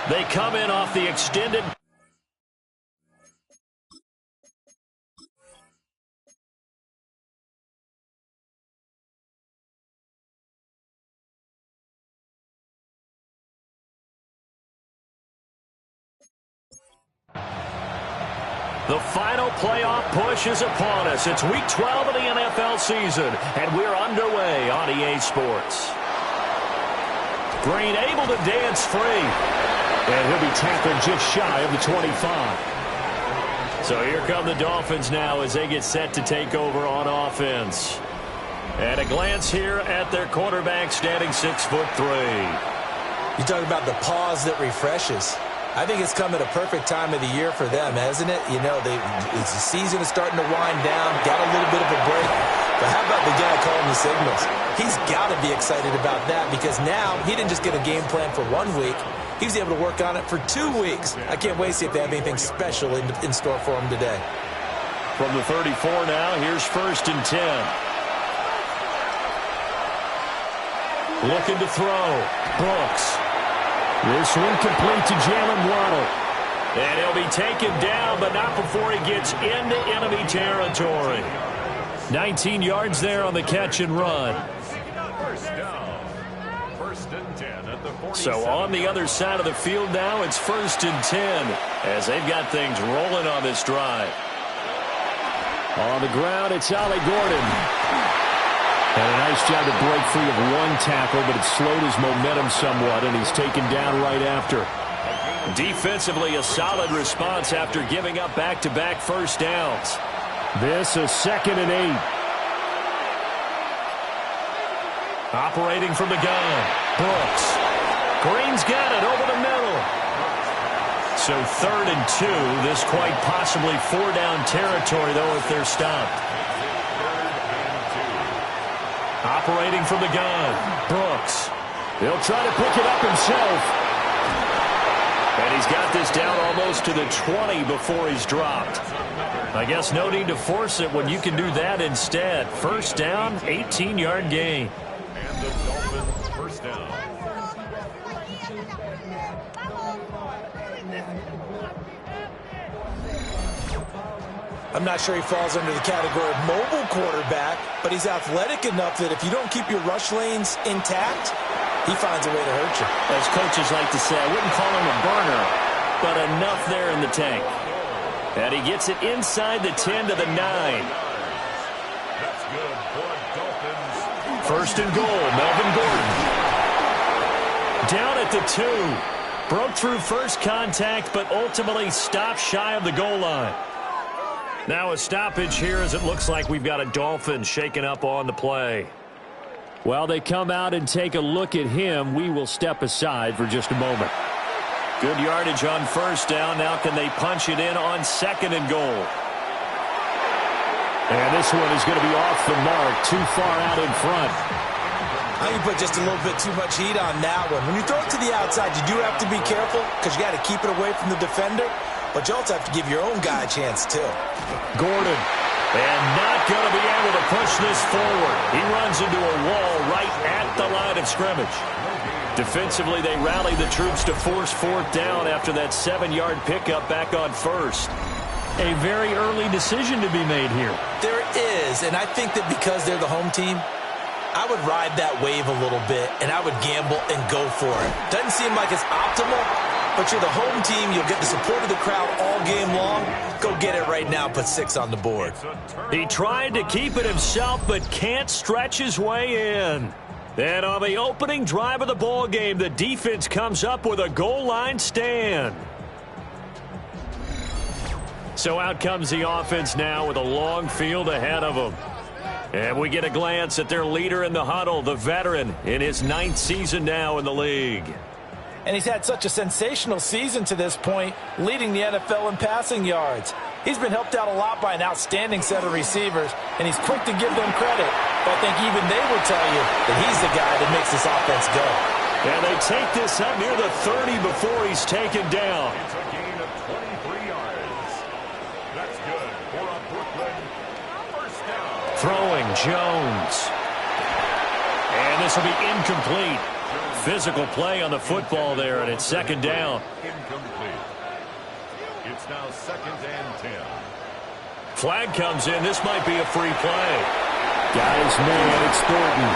They come in off the extended. The final playoff push is upon us. It's Week 12 of the NFL season, and we're underway on EA Sports. Green able to dance free, and he'll be tackled just shy of the 25. So here come the Dolphins now as they get set to take over on offense. And a glance here at their quarterback standing 6'3". You talk about the pause that refreshes. I think it's come at a perfect time of the year for them, hasn't it? You know, the season is starting to wind down, got a little bit of a break. But how about the guy calling the signals? He's got to be excited about that because now he didn't just get a game plan for 1 week. He was able to work on it for 2 weeks. I can't wait to see if they have anything special in store for him today. From the 34 now, here's 1st and 10. Looking to throw. Brooks. This one complete to Jalen Waddle. And he'll be taken down, but not before he gets into enemy territory. 19 yards there on the catch and run. So on the other side of the field now, it's 1st and 10 as they've got things rolling on this drive. On the ground, it's Ollie Gordon. And a nice job to break free of one tackle, but it slowed his momentum somewhat, and he's taken down right after. Defensively, a solid response after giving up back-to-back first downs. This is 2nd and 8. Operating from the gun, Brooks. Green's got it over the middle. So 3rd and 2. This quite possibly 4-down territory, though, if they're stopped. Operating from the gun, Brooks. He'll try to pick it up himself. And he's got this down almost to the 20 before he's dropped. I guess no need to force it when you can do that instead. 1st down, 18-yard gain. And the Dolphins' 1st down. I'm not sure he falls under the category of mobile quarterback, but he's athletic enough that if you don't keep your rush lanes intact, he finds a way to hurt you. As coaches like to say, I wouldn't call him a burner, but enough there in the tank. And he gets it inside the 10 to the 9. That's good for Dolphins. 1st and goal, Melvin Gordon. Down at the 2. Broke through first contact, but ultimately stopped shy of the goal line. Now a stoppage here as it looks like we've got a Dolphin shaken up on the play. While they come out and take a look at him, we will step aside for just a moment. Good yardage on 1st down. Now can they punch it in on 2nd and goal? And this one is going to be off the mark, too far out in front. I think you put just a little bit too much heat on that one. When you throw it to the outside, you do have to be careful because you got to keep it away from the defender. But you also have to give your own guy a chance, too. Gordon, and not going to be able to push this forward. He runs into a wall right at the line of scrimmage. Defensively, they rally the troops to force 4th down after that 7-yard pickup back on 1st. A very early decision to be made here. There is, and I think that because they're the home team, I would ride that wave a little bit, and I would gamble and go for it. Doesn't seem like it's optimal, but you're the home team. You'll get the support of the crowd all game long. Go get it right now. Put 6 on the board. He tried to keep it himself, but can't stretch his way in. And on the opening drive of the ball game, the defense comes up with a goal line stand. So out comes the offense now with a long field ahead of them. And we get a glance at their leader in the huddle, the veteran, in his 9th season now in the league. And he's had such a sensational season to this point, leading the NFL in passing yards. He's been helped out a lot by an outstanding set of receivers, and he's quick to give them credit. But I think even they will tell you that he's the guy that makes this offense go. And they take this up near the 30 before he's taken down. It's a gain of 23 yards. That's good for a Brooklyn 1st down. Throwing Jones. And this will be incomplete. physical play on the football there, and it's second down. Incomplete. It's now 2nd and 10. Flag comes in. This might be a free play. Guys man, it's Thornton.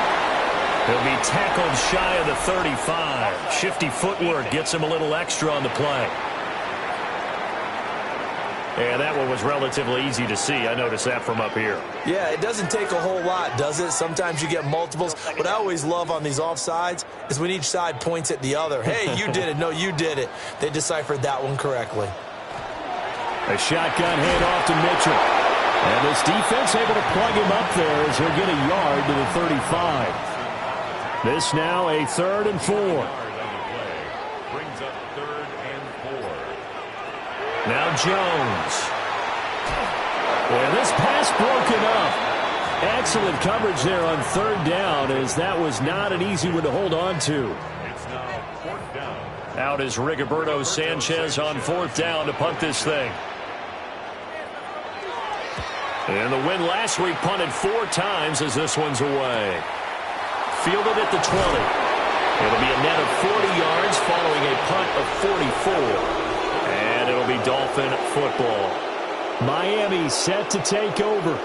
He'll be tackled shy of the 35. Shifty footwork gets him a little extra on the play. And that one was relatively easy to see. I noticed that from up here. Yeah, it doesn't take a whole lot, does it? Sometimes you get multiples. What I always love on these offsides is when each side points at the other. Hey, you did it. No, you did it. They deciphered that one correctly. A shotgun handoff to Mitchell. And this defense able to plug him up there as he'll get a yard to the 35. This now a 3rd and 4. Brings up 3rd and 4. Now Jones. And this pass broken up. Excellent coverage there on 3rd down, as that was not an easy one to hold on to. It's now 4th down. Out is Rigoberto Sanchez on 4th down to punt this thing. And the win last week punted 4 times as this one's away. Fielded at the 20. It'll be a net of 40 yards following a punt of 44. And it'll be Dolphin football. Miami set to take over.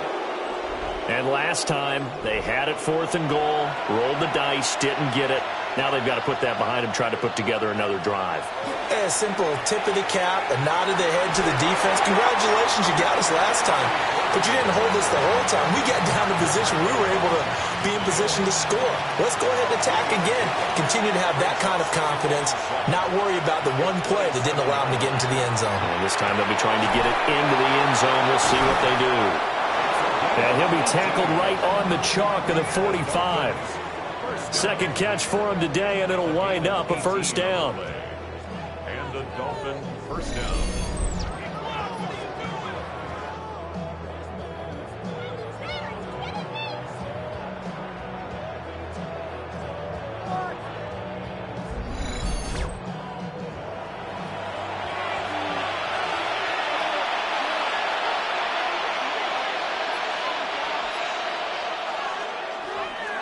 And last time, they had it 4th and goal, rolled the dice, didn't get it. Now they've got to put that behind them, try to put together another drive. A simple tip of the cap, a nod of the head to the defense. Congratulations, you got us last time. But you didn't hold us the whole time. We got down to position. We were able to be in position to score. Let's go ahead and attack again. Continue to have that kind of confidence. Not worry about the one play that didn't allow them to get into the end zone. And this time they'll be trying to get it into the end zone. We'll see what they do. And he'll be tackled right on the chalk of the 45. Second catch for him today, and it'll wind up a 1st down. And the Dolphin 1st down.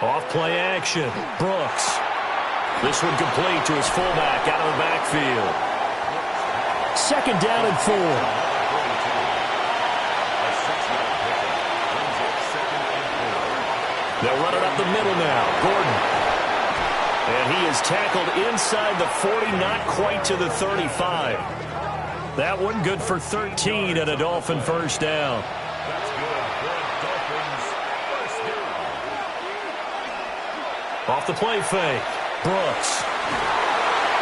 Off play action. Brooks. This one complete to his fullback out of the backfield. 2nd down and 4. They'll run it up the middle now. Gordon. And he is tackled inside the 40, not quite to the 35. That one good for 13 and a Dolphin 1st down. That's good for a Dolphins 1st down. Off the play fake. Brooks.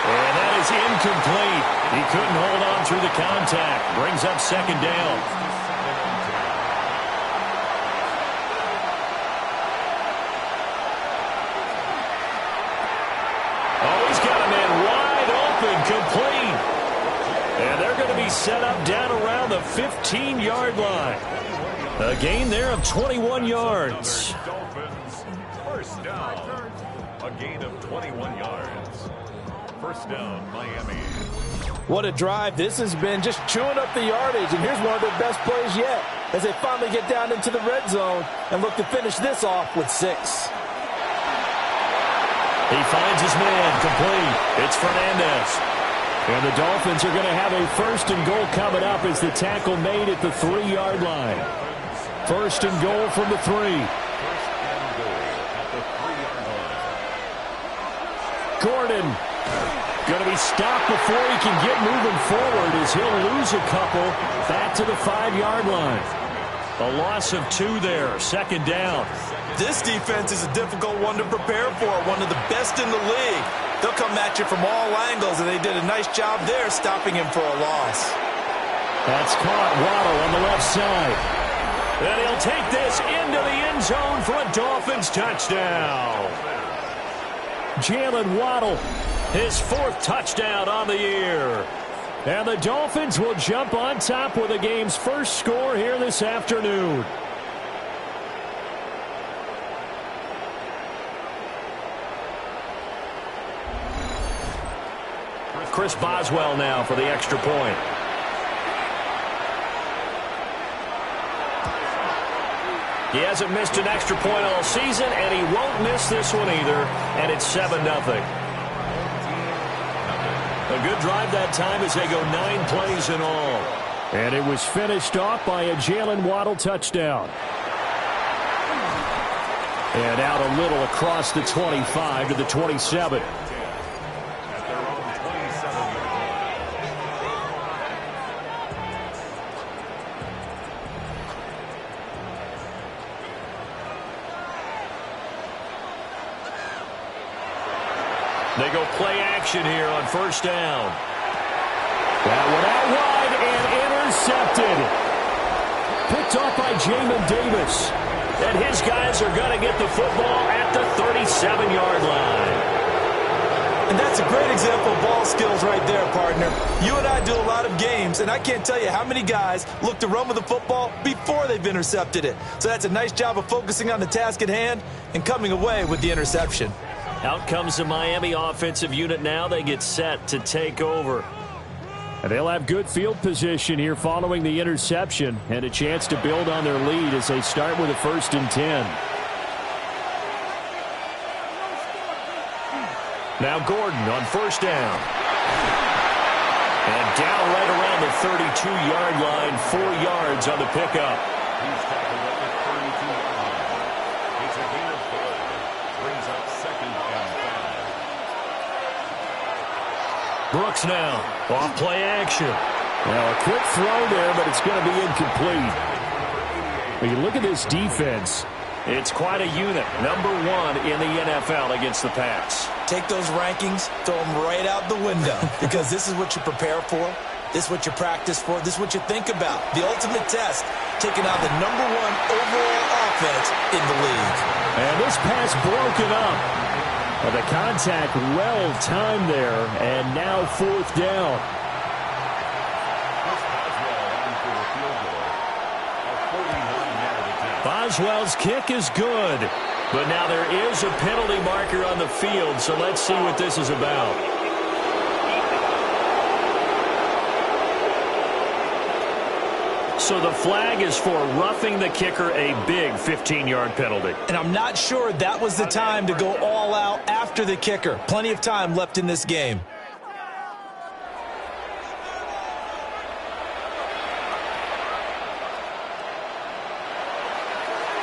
And that is incomplete. He couldn't hold on through the contact. Brings up 2nd down. Oh, he's got a man wide open, complete. And they're going to be set up down around the 15-yard line. A gain there of 21 yards. Dolphins 1st down. A gain of 21 yards. 1st down, Miami. What a drive this has been, just chewing up the yardage. And here's one of their best plays yet as they finally get down into the red zone and look to finish this off with 6. He finds his man, complete. It's Fernandez. And the Dolphins are going to have a 1st and goal coming up as the tackle made at the 3-yard line. 1st and goal from the 3. Gordon going to be stopped before he can get moving forward as he'll lose a couple back to the 5-yard line. A loss of 2 there, 2nd down. This defense is a difficult one to prepare for, one of the best in the league. They'll come at you from all angles, and they did a nice job there stopping him for a loss. That's caught. Waddle on the left side. And he'll take this into the end zone for a Dolphins touchdown. Jalen Waddle, his 4th touchdown on the year. And the Dolphins will jump on top with the game's first score here this afternoon. Chris Boswell now for the extra point. He hasn't missed an extra point all season, and he won't miss this one either, and it's 7-0. A good drive that time as they go 9 plays in all. And it was finished off by a Jalen Waddle touchdown. And out a little across the 25 to the 27. At their own 27-yard line. They go play action here on first down. That one out wide and intercepted. Picked off by Jamin Davis. And his guys are going to get the football at the 37-yard line. And that's a great example of ball skills right there, partner. You and I do a lot of games, and I can't tell you how many guys look to run with the football before they've intercepted it. So that's a nice job of focusing on the task at hand and coming away with the interception. Out comes the Miami offensive unit now. They get set to take over. And they'll have good field position here following the interception and a chance to build on their lead as they start with a 1st and 10. Now Gordon on first down. And down right around the 32-yard line, 4 yards on the pickup. He's tackled at the 32-yard line. It's a gain of 4. Brings up 2nd and 5. Brooks now off play action. Well, a quick throw there, but it's going to be incomplete. When you look at this defense, it's quite a unit. Number 1 in the NFL against the pass. Take those rankings, throw them right out the window, because this is what you prepare for. This is what you practice for. This is what you think about. The ultimate test, taking out the number 1 overall offense in the league. And this pass broken up. Well, the contact well timed there, and now 4th down. Boswell's kick is good, but now there is a penalty marker on the field, so let's see what this is about. So the flag is for roughing the kicker, a big 15-yard penalty. And I'm not sure that was the time to go all out after the kicker. Plenty of time left in this game.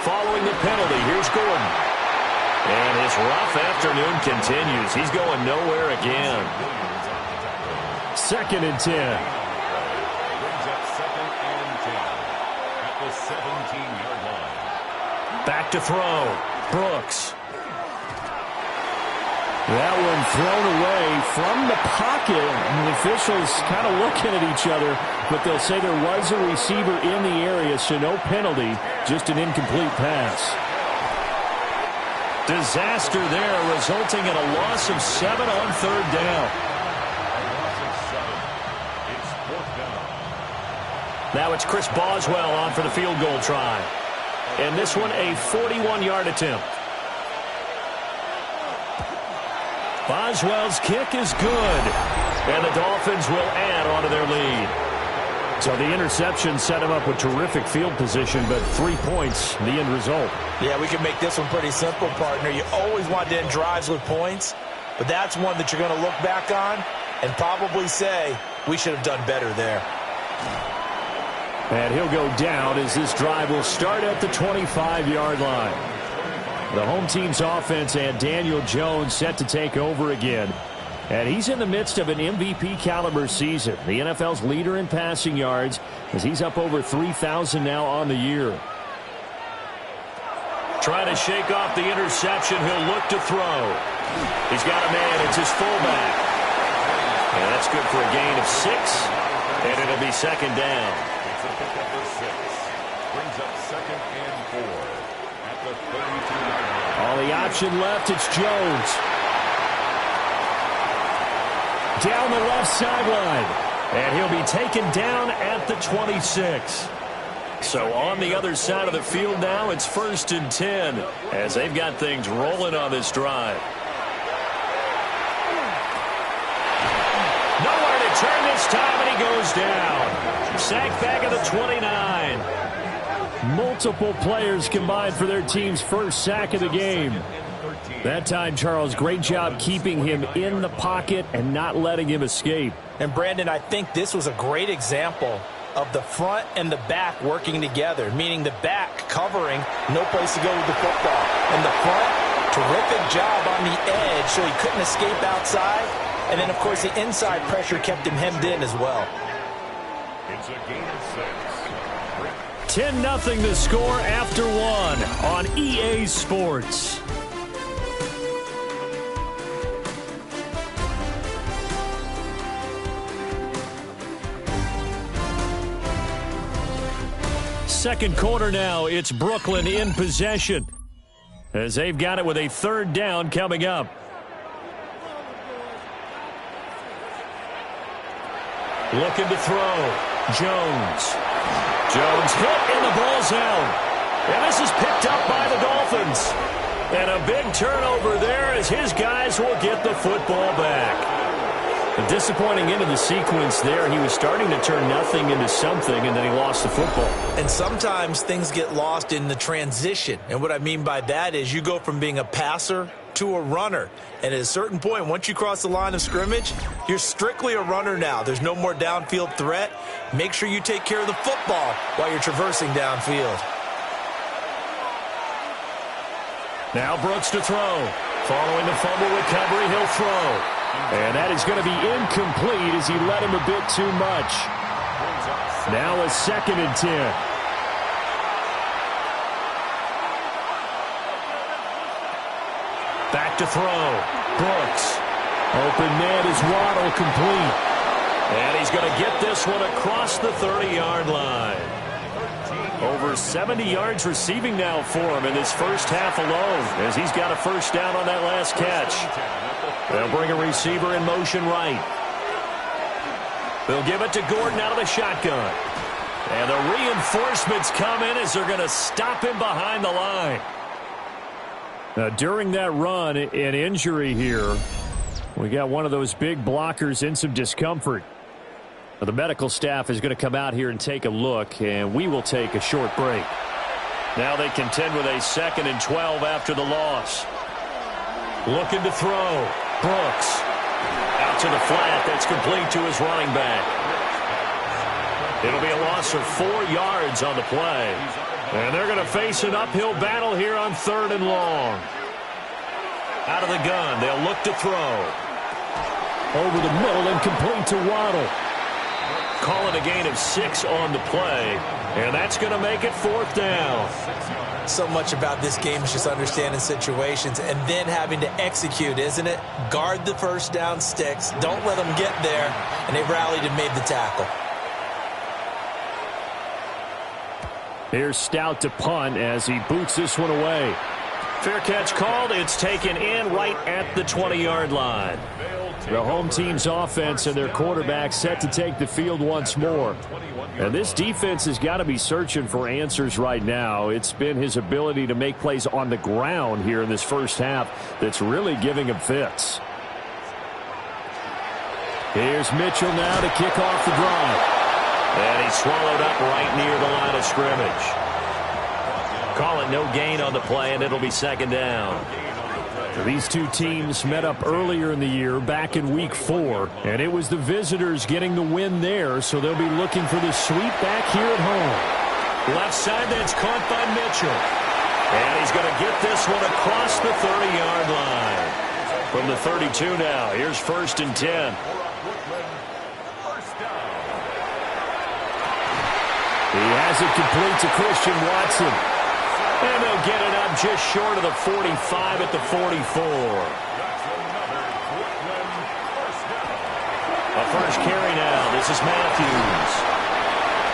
Following the penalty, here's Gordon. And his rough afternoon continues. He's going nowhere again. 2nd and 10. Brings up 2nd and 10 at the 17-yard line. Back to throw. Brooks. That one thrown away from the pocket. And the officials kind of looking at each other, but they'll say there was a receiver in the area, so no penalty, just an incomplete pass. Disaster there, resulting in a loss of 7 on 3rd down. It's 4th down. Now it's Chris Boswell on for the field goal try. And this one a 41-yard attempt. Boswell's kick is good. And the Dolphins will add on to their lead. So the interception set him up with terrific field position, but 3 points, the end result. Yeah, we can make this one pretty simple, partner. You always want to end drives with points, but that's one that you're going to look back on and probably say, we should have done better there. And he'll go down as this drive will start at the 25-yard line. The home team's offense and Daniel Jones set to take over again. And he's in the midst of an MVP-caliber season. The NFL's leader in passing yards as he's up over 3,000 now on the year. Trying to shake off the interception. He'll look to throw. He's got a man. It's his fullback. And that's good for a gain of 6. And it'll be 2nd down. It's a pickup of 6. Brings up 2nd and 4 at the 32-yard line. All the option left, it's Jones. Down the left sideline. And he'll be taken down at the 26. So on the other side of the field now, it's 1st and 10 as they've got things rolling on this drive. Nowhere to turn this time, and he goes down. Sacked back at the 29. Multiple players combined for their team's first sack of the game. That time, Charles, great job keeping him in the pocket and not letting him escape. And, Brandon, I think this was a great example of the front and the back working together, meaning the back covering, no place to go with the football. And the front, terrific job on the edge so he couldn't escape outside. And then, of course, the inside pressure kept him hemmed in as well. It's a gain of 6. 10-0 the score after one on EA Sports. Second quarter now, it's Brooklyn in possession as they've got it with a third down coming up. Looking to throw. Jones hit and the ball's out. And this is picked up by the Dolphins. And a big turnover there as his guys will get the football back. A disappointing end of the sequence there. He was starting to turn nothing into something, and then he lost the football. And sometimes things get lost in the transition. And what I mean by that is you go from being a passer to a runner. And at a certain point, once you cross the line of scrimmage, you're strictly a runner now. There's no more downfield threat. Make sure you take care of the football while you're traversing downfield. Now Brooks to throw. Following the fumble recovery, he'll throw. And that is going to be incomplete as he led him a bit too much. Now a 2nd and 10. Back to throw. Brooks. Open man is Waddle, complete. And he's going to get this one across the 30-yard line. Over 70 yards receiving now for him in this first half alone as he's got a first down on that last catch. They'll bring a receiver in motion right. They'll give it to Gordon out of the shotgun. And the reinforcements come in as they're going to stop him behind the line. Now, during that run, an injury here. We got one of those big blockers in some discomfort. The medical staff is going to come out here and take a look, and we will take a short break. Now they contend with a 2nd and 12 after the loss. Looking to throw. Brooks. Out to the flat. That's complete to his running back. It'll be a loss of 4 yards on the play. And they're going to face an uphill battle here on 3rd and long. Out of the gun. They'll look to throw. Over the middle and complete to Waddle. Calling a gain of 6 on the play. And that's going to make it 4th down. So much about this game is just understanding situations and then having to execute, isn't it? Guard the first down sticks. Don't let them get there. And they rallied and made the tackle. Here's Stout to punt as he boots this one away. Fair catch called. It's taken in right at the 20-yard line. The home team's offense and their quarterback set to take the field once more. And this defense has got to be searching for answers right now. It's been his ability to make plays on the ground here in this first half that's really giving him fits. Here's Mitchell now to kick off the drive. And he's swallowed up right near the line of scrimmage. Call it no gain on the play, and it'll be 2nd down. These two teams met up earlier in the year, back in Week 4, and it was the visitors getting the win there, so they'll be looking for the sweep back here at home. Left side, that's caught by Mitchell. And he's going to get this one across the 30-yard line. From the 32 now, here's 1st and 10. He has it complete to Christian Watson. And they'll get it up just short of the 45 at the 44. A first carry now. This is Matthews.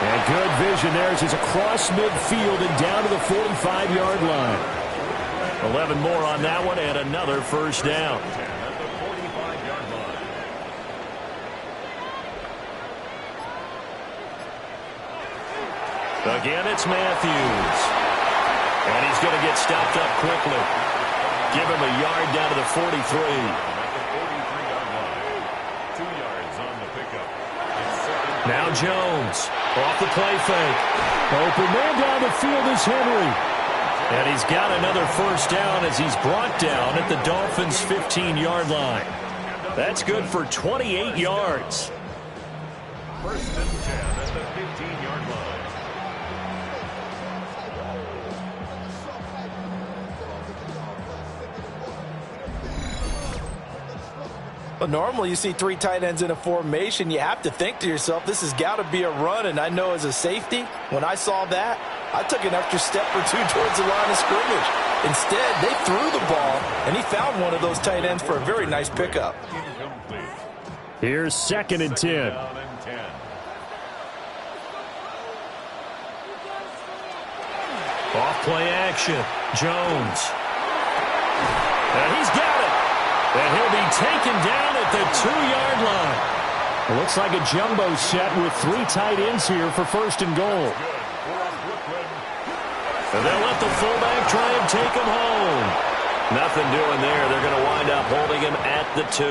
And good vision there as he's across midfield and down to the 45-yard line. 11 more on that one and another first down. Again, it's Matthews. And he's going to get stopped up quickly. Give him a yard down to the 43. At the 43-yard line. 2 yards on the pickup. Now Jones off the play fake. Open man down the field is Henry. And he's got another first down as he's brought down at the Dolphins' 15-yard line. That's good for 28 yards. First and 10 at the 15-yard line. Well, normally you see three tight ends in a formation. You have to think to yourself, this has got to be a run. And I know as a safety, when I saw that, I took an extra step or two towards the line of scrimmage. Instead, they threw the ball, and he found one of those tight ends for a very nice pickup. Here's 2nd and 10. Off play action. Jones. And he's got it. And he'll be taken down at the 2-yard line. It looks like a jumbo set with 3 tight ends here for 1st and goal. And they'll let the fullback try and take him home. Nothing doing there. They're going to wind up holding him at the 2.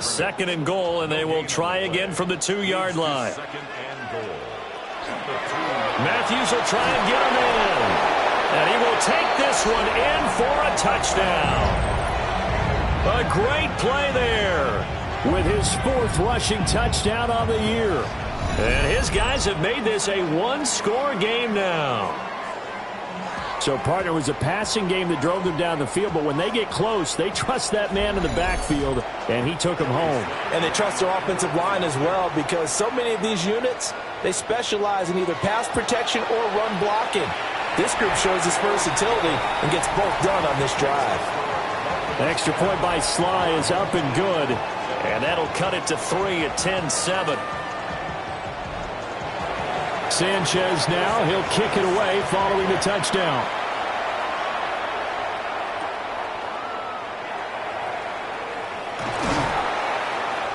2nd and goal, and they will try again from the 2-yard line. Matthews will try and get him in. And he will take this one in for a touchdown. A great play there with his 4th rushing touchdown on the year. And his guys have made this a 1-score game now. So, partner, it was a passing game that drove them down the field, but when they get close, they trust that man in the backfield, and he took him home. And they trust their offensive line as well, because so many of these units, they specialize in either pass protection or run blocking. This group shows its versatility and gets both done on this drive. Extra point by Sly is up and good, and that'll cut it to 3 at 10-7. Sanchez now, he'll kick it away following the touchdown.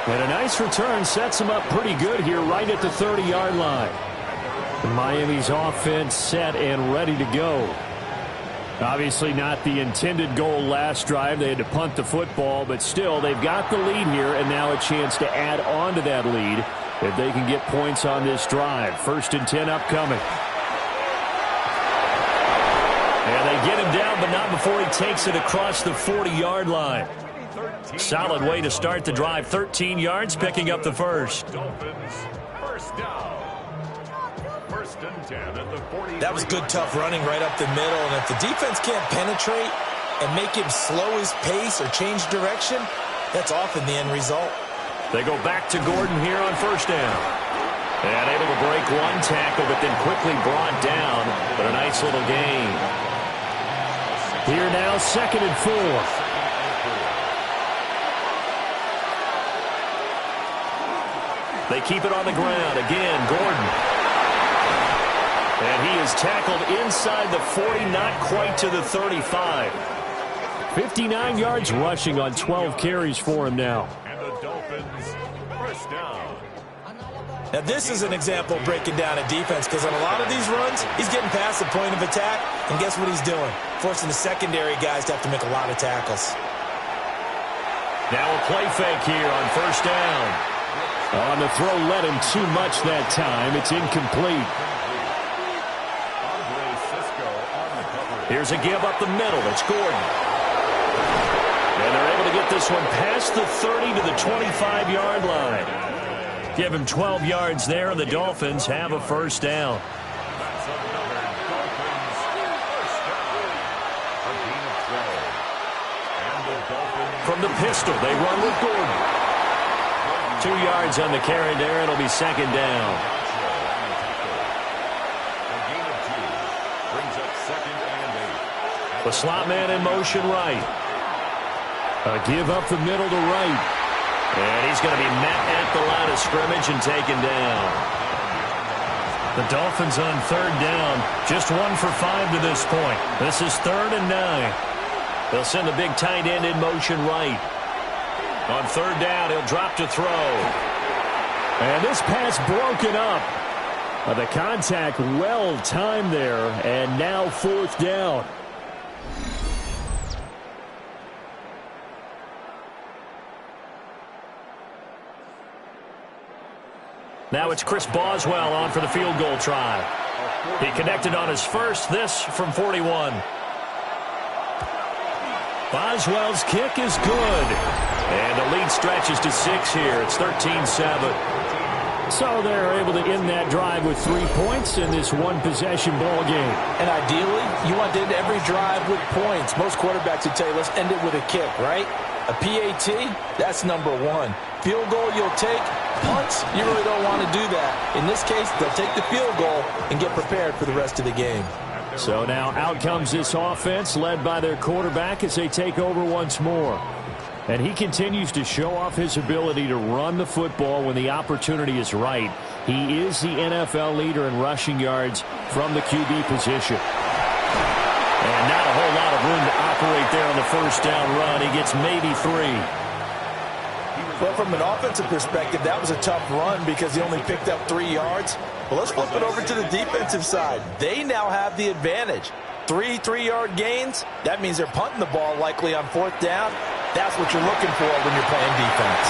And a nice return sets him up pretty good here right at the 30-yard line. Miami's offense set and ready to go. Obviously not the intended goal last drive. They had to punt the football, but still they've got the lead here and now a chance to add on to that lead if they can get points on this drive. 1st and 10 upcoming. And they get him down, but not before he takes it across the 40-yard line. Solid way to start the drive. 13 yards, picking up the first. Dolphins, first down. 1st and 10 at the 40. That was good, tough running right up the middle. And if the defense can't penetrate and make him slow his pace or change direction, that's often the end result. They go back to Gordon here on 1st down. And able to break one tackle, but then quickly brought down. But a nice little gain. Here now, 2nd and 4. They keep it on the ground. Again, Gordon. And he is tackled inside the 40, not quite to the 35. 59 yards rushing on 12 carries for him now. And the Dolphins, first down. Now, this is an example of breaking down a defense, because on a lot of these runs, he's getting past the point of attack, and guess what he's doing? Forcing the secondary guys to have to make a lot of tackles. Now a play fake here on 1st down. On the throw, led him too much that time. It's incomplete. Here's a give up the middle. It's Gordon. And they're able to get this one past the 30 to the 25-yard line. Give him 12 yards there, and the Dolphins have a 1st down. That's another Dolphins first down. A gain of 12. And the Dolphins. From the pistol, they run with Gordon. 2 yards on the carry there. It'll be 2nd down. A gain of 2 brings up 2nd and 8. The slot man in motion right. A give up the middle to right. And he's going to be met at the line of scrimmage and taken down. The Dolphins on 3rd down. Just 1 for 5 to this point. This is 3rd and 9. They'll send the big tight end in motion right. On 3rd down, he'll drop to throw. And this pass broken up. The contact well timed there. And now 4th down. Now it's Chris Boswell on for the field goal try. He connected on his first, this from 41. Boswell's kick is good. And the lead stretches to 6 here. It's 13-7. So they're able to end that drive with 3 points in this one-possession ball game. And ideally, you want to end every drive with points. Most quarterbacks would tell you, let's end it with a kick, right? A PAT, that's number 1. Field goal you'll take. Punts, you really don't want to do that. In this case, they'll take the field goal and get prepared for the rest of the game. So now out comes this offense led by their quarterback as they take over once more. And he continues to show off his ability to run the football when the opportunity is right. He is the NFL leader in rushing yards from the QB position. And not a whole lot of room to operate there on the first down run. He gets maybe 3. Well, from an offensive perspective, that was a tough run because he only picked up 3 yards. Well, let's flip it over to the defensive side. They now have the advantage. 3 3-yard gains, that means they're punting the ball likely on 4th down. That's what you're looking for when you're playing defense.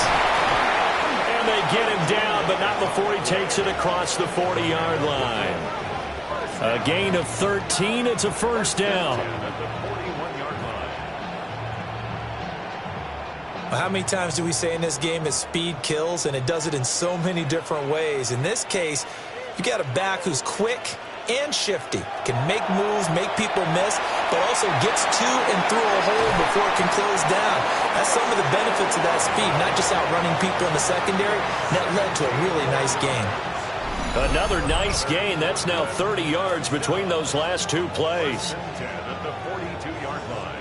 And they get him down, but not before he takes it across the 40-yard line. A gain of 13. It's a first down. Well, how many times do we say in this game that speed kills, and it does it in so many different ways? In this case, you got a back who's quick and shifty, can make moves, make people miss, but also gets to and through a hole before it can close down. That's some of the benefits of that speed, not just outrunning people in the secondary. That led to a really nice game. Another nice gain. That's now 30 yards between those last 2 plays. At the 42-yard line.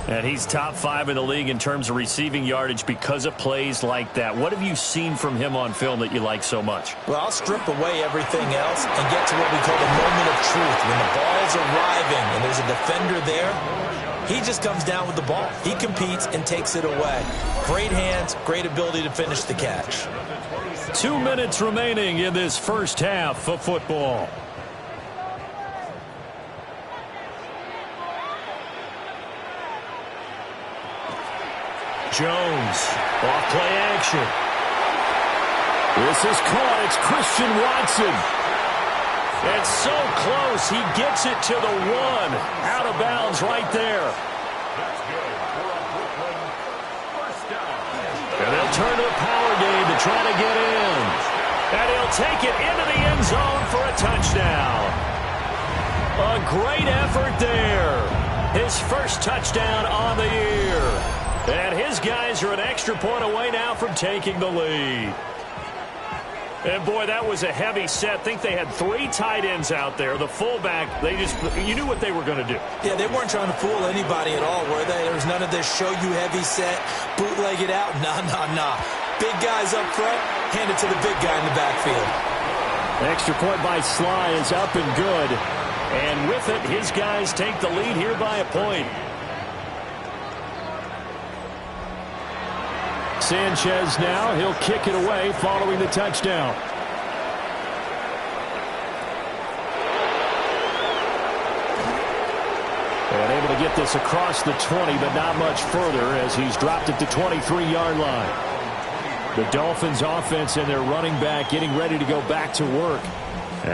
And he's top 5 in the league in terms of receiving yardage because of plays like that. What have you seen from him on film that you like so much? Well, I'll strip away everything else and get to what we call the moment of truth. When the ball's arriving and there's a defender there, he just comes down with the ball. He competes and takes it away. Great hands, great ability to finish the catch. 2 minutes remaining in this first half of football. Jones, off play action. This is caught. It's Christian Watson. It's so close. He gets it to the 1. Out of bounds right there. That's good for a Brooklyn first down. And they'll turn to the power game to try to get in. And he'll take it into the end zone for a touchdown. A great effort there. His first touchdown on the year. And his guys are an extra point away now from taking the lead. And, boy, that was a heavy set. I think they had 3 tight ends out there. The fullback, you knew what they were going to do. Yeah, they weren't trying to fool anybody at all, were they? There was none of this show you heavy set, bootleg it out. Nah. Big guys up front, hand it to the big guy in the backfield. Extra point by Sly is up and good. And with it, his guys take the lead here by a point. Sanchez now, he'll kick it away following the touchdown. And able to get this across the 20, but not much further as he's dropped it to 23-yard line. The Dolphins offense and their running back getting ready to go back to work.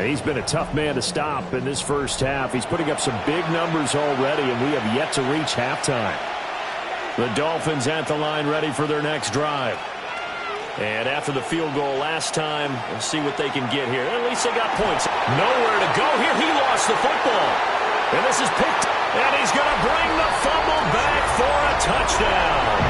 He's been a tough man to stop in this first half. He's putting up some big numbers already, and we have yet to reach halftime. The Dolphins at the line ready for their next drive. And after the field goal last time, we'll see what they can get here. At least they got points. Nowhere to go here. He lost the football. And this is picked. And he's going to bring the fumble back for a touchdown.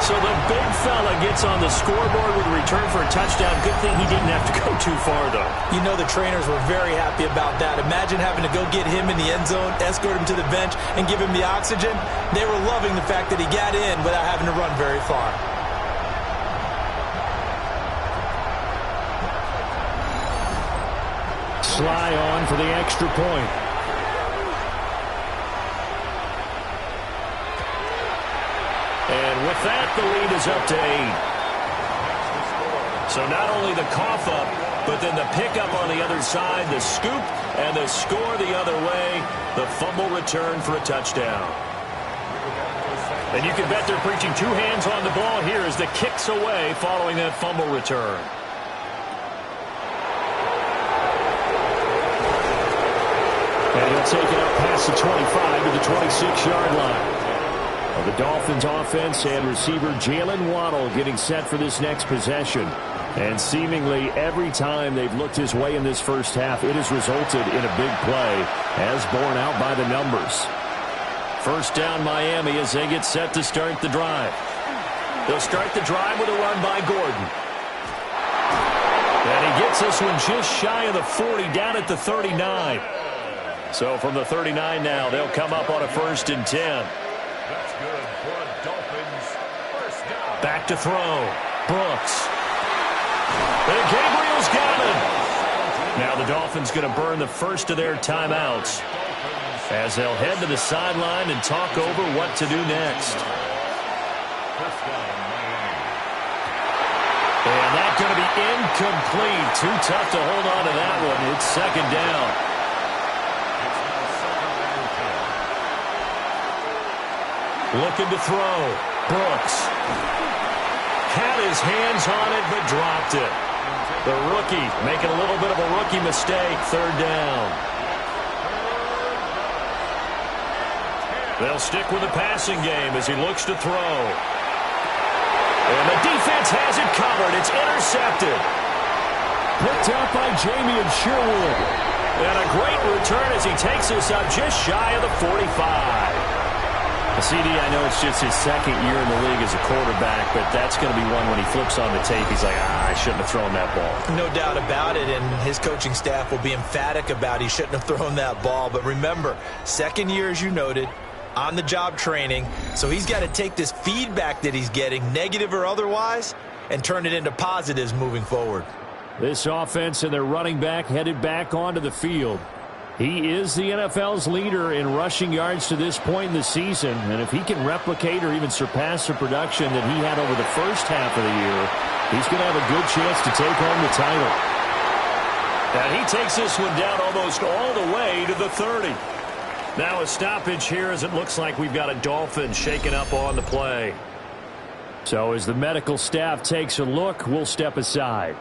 So the big fella gets on the scoreboard with a return for a touchdown. Good thing he didn't have to go too far, though. You know the trainers were very happy about that. Imagine having to go get him in the end zone, escort him to the bench, and give him the oxygen. They were loving the fact that he got in without having to run very far. Sly on for the extra point. And with that, the lead is up to 8. So not only the cough up, but then the pickup on the other side, the scoop, and the score the other way. The fumble return for a touchdown. And you can bet they're preaching two hands on the ball here as the kick's away following that fumble return. And he'll take it up past the 25 to the 26-yard line. Well, the Dolphins offense and receiver Jalen Waddle getting set for this next possession. And seemingly every time they've looked his way in this first half, it has resulted in a big play, as borne out by the numbers. First down Miami as they get set to start the drive. They'll start the drive with a run by Gordon. And he gets this one just shy of the 40, down at the 39. So from the 39 now, they'll come up on a 1st and 10. That's good for a Dolphins first down. Back to throw. Brooks. And Gabriel's got him. Now the Dolphins going to burn the first of their timeouts as they'll head to the sideline and talk over what to do next. First down, Miami. And that's going to be incomplete. Too tough to hold on to that one. It's second down. It's now second and 10. Looking to throw. Brooks. Had his hands on it, but dropped it. The rookie making a little bit of a rookie mistake. Third down. They'll stick with the passing game as he looks to throw. And the defense has it covered. It's intercepted. Picked out by Jamien Sherwood. And a great return as he takes us up just shy of the 45. CD, I know it's just his second year in the league as a quarterback, but that's going to be one when he flips on the tape. He's like, I shouldn't have thrown that ball. No doubt about it, and his coaching staff will be emphatic about he shouldn't have thrown that ball. But remember, second year, as you noted, on-the-job training, so he's got to take this feedback that he's getting, negative or otherwise, and turn it into positives moving forward. This offense and their running back headed back onto the field. He is the NFL's leader in rushing yards to this point in the season, and if he can replicate or even surpass the production that he had over the first half of the year, he's going to have a good chance to take home the title. And he takes this one down almost all the way to the 30. Now a stoppage here as it looks like we've got a Dolphin shaken up on the play. So as the medical staff takes a look, we'll step aside.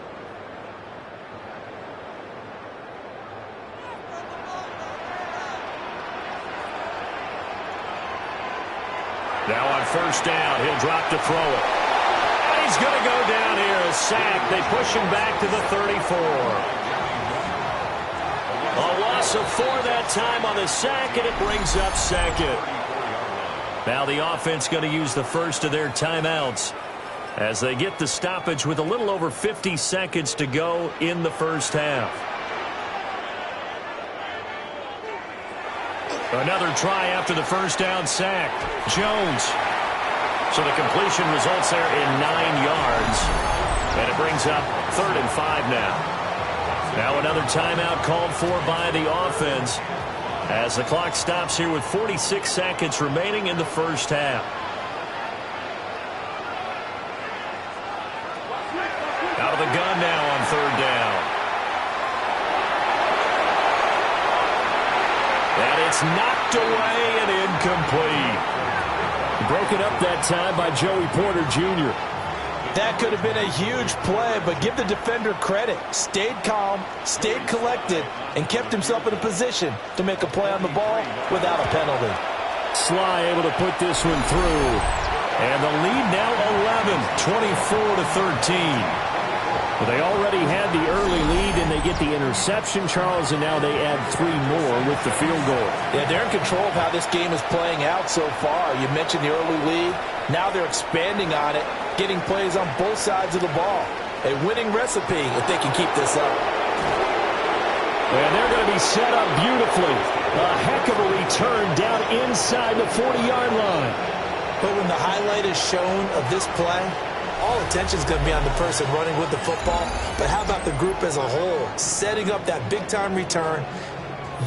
Now on first down, he'll drop to throw it. And he's going to go down here, a sack. They push him back to the 34. A loss of 4 that time on the sack, and it brings up second. Now the offense going to use the first of their timeouts as they get the stoppage with a little over 50 seconds to go in the first half. Another try after the first down sack. Jones. So the completion results there in 9 yards. And it brings up 3rd and 5 now. Now another timeout called for by the offense as the clock stops here with 46 seconds remaining in the first half. Out of the gun now on 3rd down. And it's knocked away and incomplete. Broken up that time by Joey Porter Jr. That could have been a huge play, but give the defender credit. Stayed calm, stayed collected, and kept himself in a position to make a play on the ball without a penalty. Sly able to put this one through. And the lead now 11, 24-13. Well, they already had the early lead, and they get the interception, Charles, and now they add 3 more with the field goal. Yeah, they're in control of how this game is playing out so far. You mentioned the early lead. Now they're expanding on it, getting plays on both sides of the ball. A winning recipe if they can keep this up. And they're going to be set up beautifully. A heck of a return down inside the 40-yard line. But when the highlight is shown of this play, all attention is going to be on the person running with the football. But how about the group as a whole? Setting up that big-time return,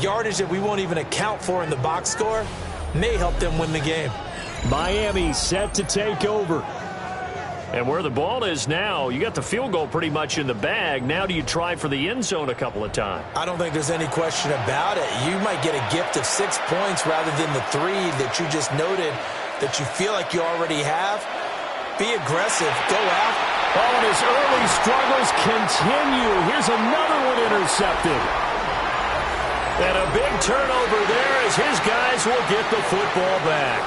yardage that we won't even account for in the box score, may help them win the game. Miami set to take over. And where the ball is now, you got the field goal pretty much in the bag. Now do you try for the end zone a couple of times? I don't think there's any question about it. You might get a gift of 6 points rather than the 3 that you just noted that you feel like you already have, be aggressive, go out. Oh, and his early struggles continue. Here's another one intercepted. And a big turnover there as his guys will get the football back.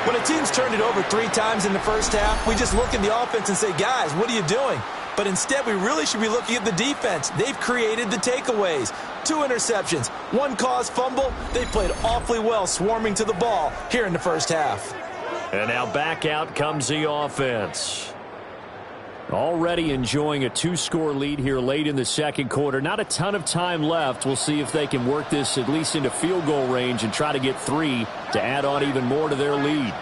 When a team's turned it over 3 times in the first half, we just look at the offense and say, guys, what are you doing? But instead, we really should be looking at the defense. They've created the takeaways. 2 interceptions, 1 caused fumble. They played awfully well swarming to the ball here in the first half. And now back out comes the offense. Already enjoying a 2-score lead here late in the second quarter. Not a ton of time left. We'll see if they can work this at least into field goal range and try to get 3 to add on even more to their lead.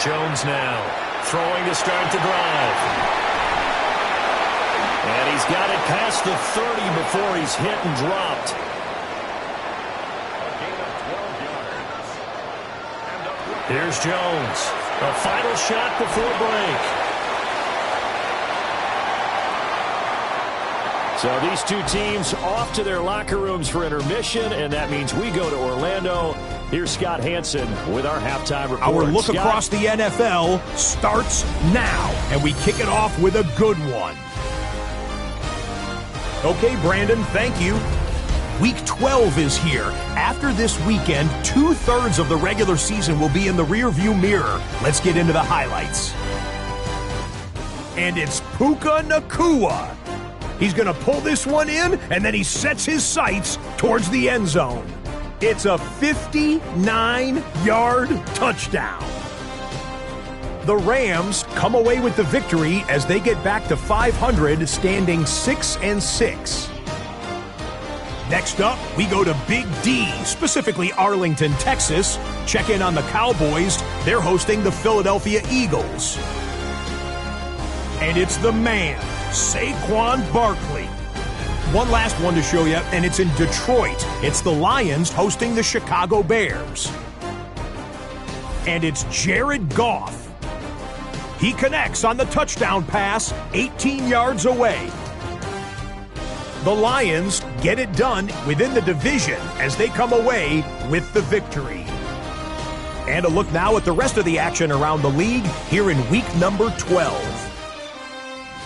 Jones now throwing to start the drive. And he's got it past the 30 before he's hit and dropped. Here's Jones. A final shot before break. So these 2 teams off to their locker rooms for intermission, and that means we go to Orlando. Here's Scott Hansen with our halftime report. Our look Scott? across the NFL starts now, and we kick it off with a good one. Okay, Brandon, thank you. Week 12 is here. After this weekend, 2/3 of the regular season will be in the rearview mirror. Let's get into the highlights. And it's Puka Nacua. He's going to pull this one in, and then he sets his sights towards the end zone. It's a 59-yard touchdown. The Rams come away with the victory as they get back to 500, standing 6-6. Next up, we go to Big D, specifically Arlington, Texas. Check in on the Cowboys. They're hosting the Philadelphia Eagles. And it's the man, Saquon Barkley. One last one to show you, and it's in Detroit. It's the Lions hosting the Chicago Bears. And it's Jared Goff. He connects on the touchdown pass 18 yards away. The Lions get it done within the division as they come away with the victory. And a look now at the rest of the action around the league here in week number 12.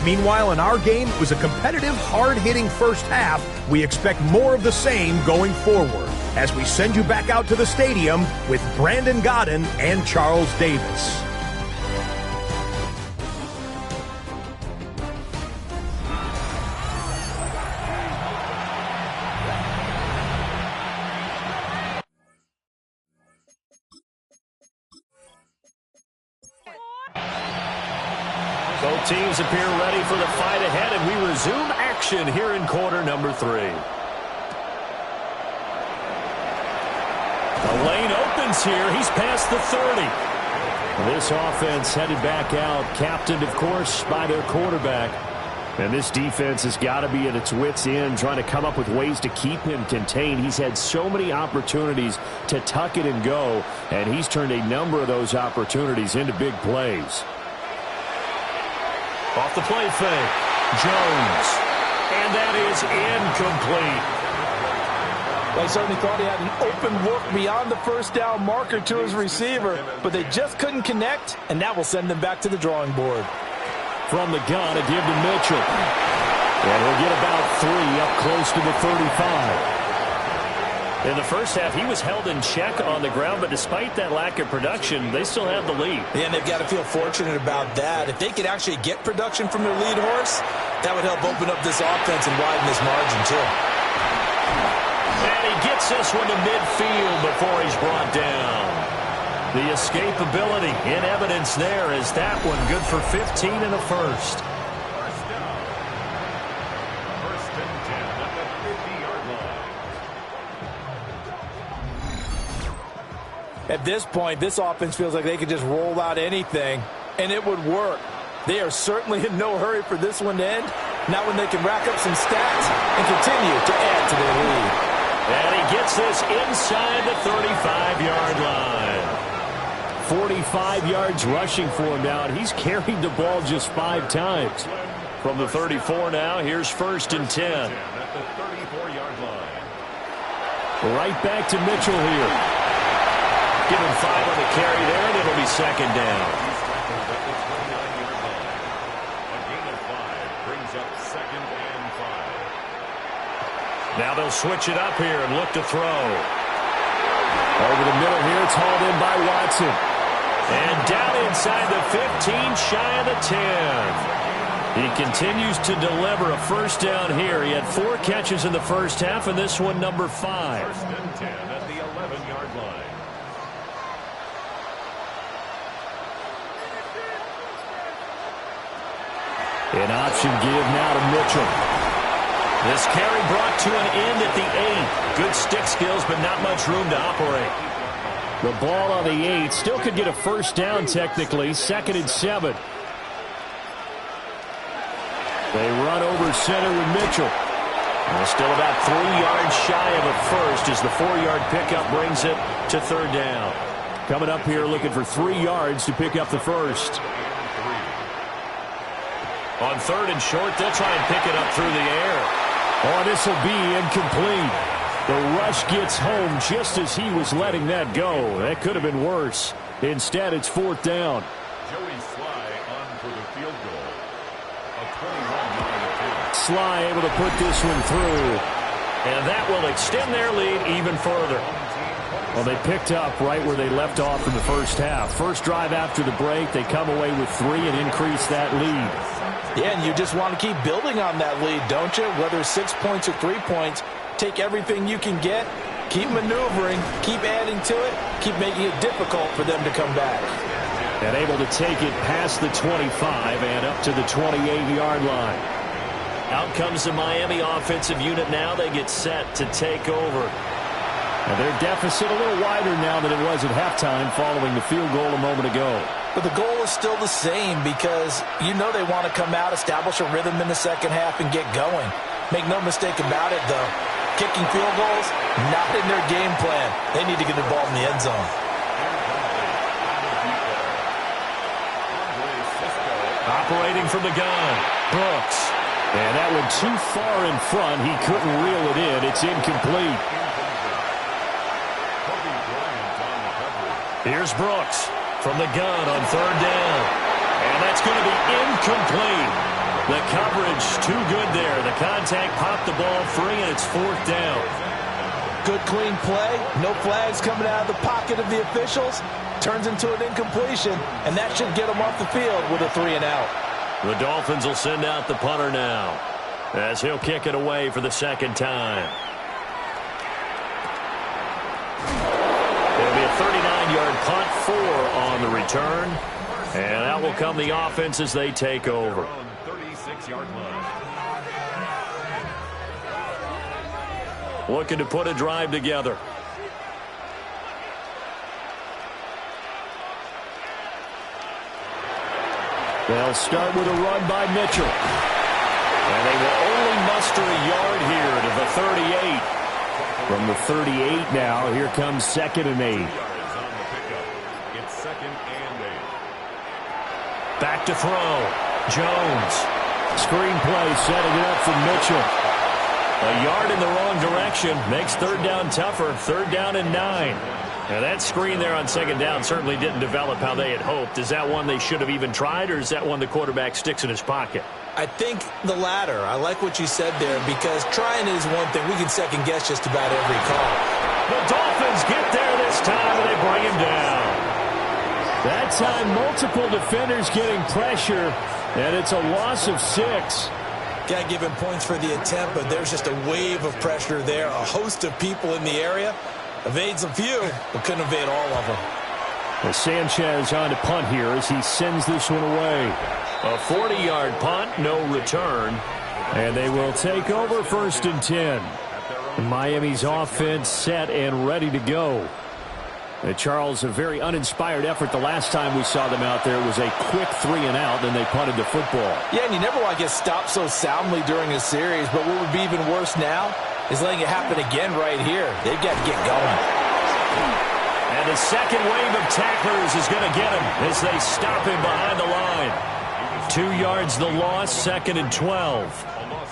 Meanwhile, in our game, it was a competitive, hard-hitting first half. We expect more of the same going forward as we send you back out to the stadium with Brandon Godden and Charles Davis. Both teams appear ready for the fight ahead, and we resume action here in quarter number 3. The lane opens here. He's past the 30. This offense headed back out, captained, of course, by their quarterback. And this defense has got to be at its wits' end, trying to come up with ways to keep him contained. He's had so many opportunities to tuck it and go, and he's turned a number of those opportunities into big plays. Off the play fake, Jones. And that is incomplete. They certainly thought he had an open look beyond the first down marker to his receiver, but they just couldn't connect, and that will send them back to the drawing board. From the gun, a give to Mitchell. And he'll get about 3 up close to the 35. In the first half, he was held in check on the ground, but despite that lack of production, they still have the lead. Yeah, and they've got to feel fortunate about that. If they could actually get production from their lead horse, that would help open up this offense and widen this margin, too. And he gets this one to midfield before he's brought down. The escapability in evidence there is that one good for 15 and a first. First and 10 at the 50-yard line. At this point, this offense feels like they could just roll out anything, and it would work. They are certainly in no hurry for this one to end. Not when they can rack up some stats and continue to add to their lead. And he gets this inside the 35-yard line. 45 yards rushing for him now, and he's carried the ball just 5 times. From the 34 now, here's first and 10. At the 34-yard line. Right back to Mitchell here. Give him 5 on the carry there, and it'll be second down. A gain of 5 brings up 2nd and 5. Now they'll switch it up here and look to throw. Over the middle here, it's hauled in by Watson. And down inside the 15, shy of the 10. He continues to deliver a first down here. He had 4 catches in the first half, and this one number 5. 1st and 10 at the 11-yard line. An option give now to Mitchell. This carry brought to an end at the 8. Good stick skills, but not much room to operate. The ball on the 8 still could get a first down technically. 2nd and 7. They run over center with Mitchell. Well, still about 3 yards shy of a first as the 4-yard pickup brings it to 3rd down. Coming up here looking for 3 yards to pick up the first. On 3rd and short, they'll try and pick it up through the air. Oh, this will be incomplete. The rush gets home just as he was letting that go. That could have been worse. Instead, it's 4th down. Joey Sly on for the field goal. A 21-yard. Sly able to put this one through. And that will extend their lead even further. Well, they picked up right where they left off in the first half. First drive after the break, they come away with 3 and increase that lead. Yeah, and you just want to keep building on that lead, don't you? Whether 6 points or 3 points, take everything you can get, keep maneuvering, keep adding to it, keep making it difficult for them to come back. And able to take it past the 25 and up to the 28-yard line. Out comes the Miami offensive unit now. They get set to take over. And their deficit a little wider now than it was at halftime following the field goal a moment ago. But the goal is still the same because you know they want to come out, establish a rhythm in the second half, and get going. Make no mistake about it, though. Kicking field goals, not in their game plan. They need to get the ball in the end zone. Operating from the gun, Brooks. And that one too far in front. He couldn't reel it in. It's incomplete. Here's Brooks from the gun on 3rd down. And that's going to be incomplete. The coverage too good there. The contact popped the ball free, and it's 4th down. Good, clean play. No flags coming out of the pocket of the officials. Turns into an incompletion, and that should get them off the field with a 3 and out. The Dolphins will send out the punter now as he'll kick it away for the 2nd time. It'll be a 39-yard punt, 4 on the return. And out will come the offense as they take over. 36-yard line. Looking to put a drive together. They'll start with a run by Mitchell. And they will only muster a yard here to the 38. From the 38 now, here comes 2nd and 8. Yards on the pickup. It's 2nd and 8. Back to throw. Jones. Screenplay setting it up for Mitchell. A yard in the wrong direction makes 3rd down tougher. 3rd down and 9. Now that screen there on 2nd down certainly didn't develop how they had hoped. Is that one they should have even tried, or is that one the quarterback sticks in his pocket? I think the latter. I like what you said there because trying is one thing. We can second guess just about every call. The Dolphins get there this time, and they bring him down. That time, multiple defenders getting pressure, and it's a loss of 6. Got to give him points for the attempt, but there's just a wave of pressure there. A host of people in the area. Evades a few, but couldn't evade all of them. Well, Sanchez on to punt here as he sends this one away. A 40-yard punt, no return. And they will take over 1st and 10. Miami's offense set and ready to go. Charles, a very uninspired effort the last time we saw them out there was a quick 3 and out, then they punted the football. Yeah, and you never want to get stopped so soundly during a series, but what would be even worse now is letting it happen again right here. They've got to get going. And the second wave of tacklers is going to get him as they stop him behind the line. 2 yards the loss, 2nd and 12.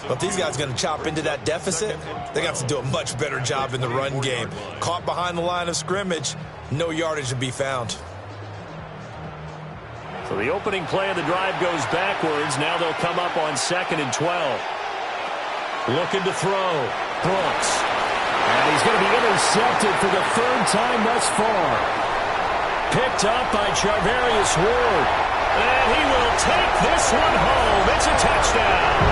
But if these guys are going to chop into that deficit, they got to do a much better job in the run game. Caught behind the line of scrimmage, no yardage to be found. So the opening play of the drive goes backwards. Now they'll come up on 2nd and 12. Looking to throw. Brooks. And he's going to be intercepted for the 3rd time thus far. Picked up by Charvarius Ward. And he will take this one home. It's a touchdown.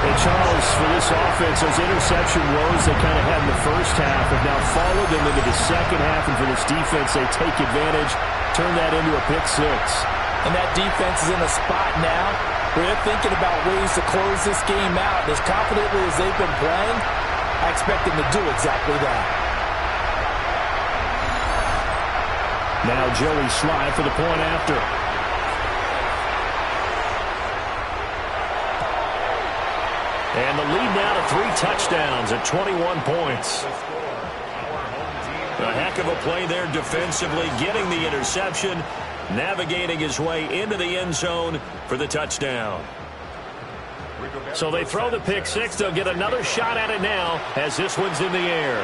And Charles, for this offense, those interception woes they kind of had in the first half have now followed them into the second half. And for this defense, they take advantage, turn that into a pick 6. And that defense is in a spot now where they're thinking about ways to close this game out. As confidently as they've been playing, I expect them to do exactly that. Now Joey Slye for the point after. And the lead now to 3 touchdowns at 21 points. A heck of a play there defensively, getting the interception, navigating his way into the end zone for the touchdown. So they throw the pick 6. They'll get another shot at it now as this one's in the air.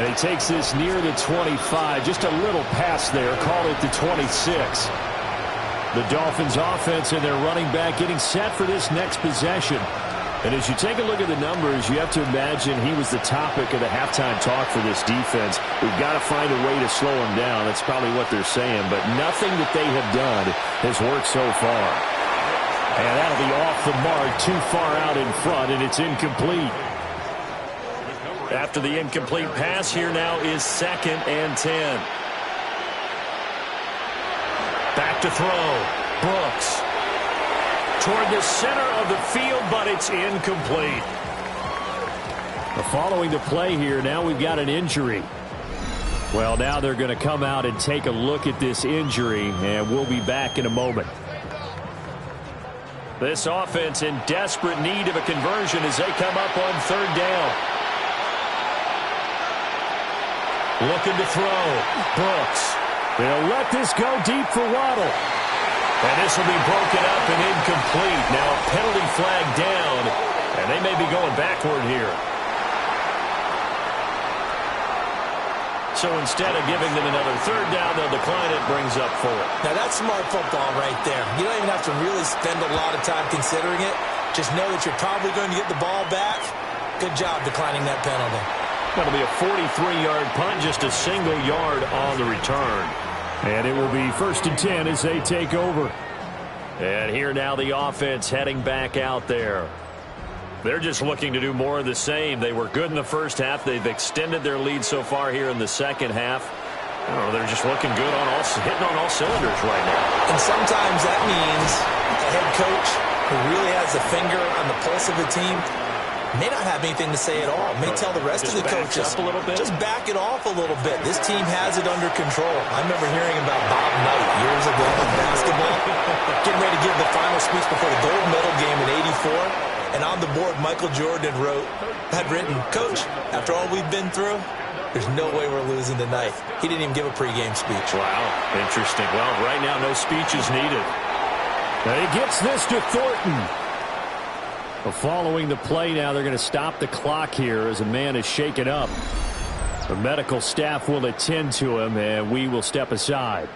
And he takes this near the 25. Just a little pass there. Call it the 26. The Dolphins offense and their running back getting set for this next possession. And as you take a look at the numbers, you have to imagine he was the topic of the halftime talk for this defense. We've got to find a way to slow him down. That's probably what they're saying. But nothing that they have done has worked so far. And that'll be off the mark, too far out in front, and it's incomplete. After the incomplete pass, here now is 2nd and 10. Back to throw. Brooks. Toward the center of the field, but it's incomplete. Following the play here, now we've got an injury. Well, now they're going to come out and take a look at this injury, and we'll be back in a moment. This offense in desperate need of a conversion as they come up on 3rd down. Looking to throw. Brooks. They'll let this go deep for Waddle. And this will be broken up and incomplete. Now a penalty flag down, and they may be going backward here. So instead of giving them another 3rd down, they'll decline it, brings up 4. Now that's smart football right there. You don't even have to really spend a lot of time considering it. Just know that you're probably going to get the ball back. Good job declining that penalty. That'll be a 43-yard punt, just a single yard on the return. And it will be 1st and 10 as they take over. And here now the offense heading back out there. They're just looking to do more of the same. They were good in the first half. They've extended their lead so far here in the second half. I don't know, they're just looking good on hitting on all cylinders right now. And sometimes that means a head coach who really has a finger on the pulse of the team may not have anything to say at all. May tell the rest of the coaches, a little bit. Just back it off a little bit. This team has it under control. I remember hearing about Bob Knight years ago in basketball, getting ready to give the final speech before the gold medal game in '84. And on the board, Michael Jordan had written, "Coach, after all we've been through, there's no way we're losing tonight." He didn't even give a pregame speech. Wow, interesting. Well, right now, no speech is needed. And he gets this to Thornton. Following the play now, they're going to stop the clock here as a man is shaken up. The medical staff will attend to him, and we will step aside.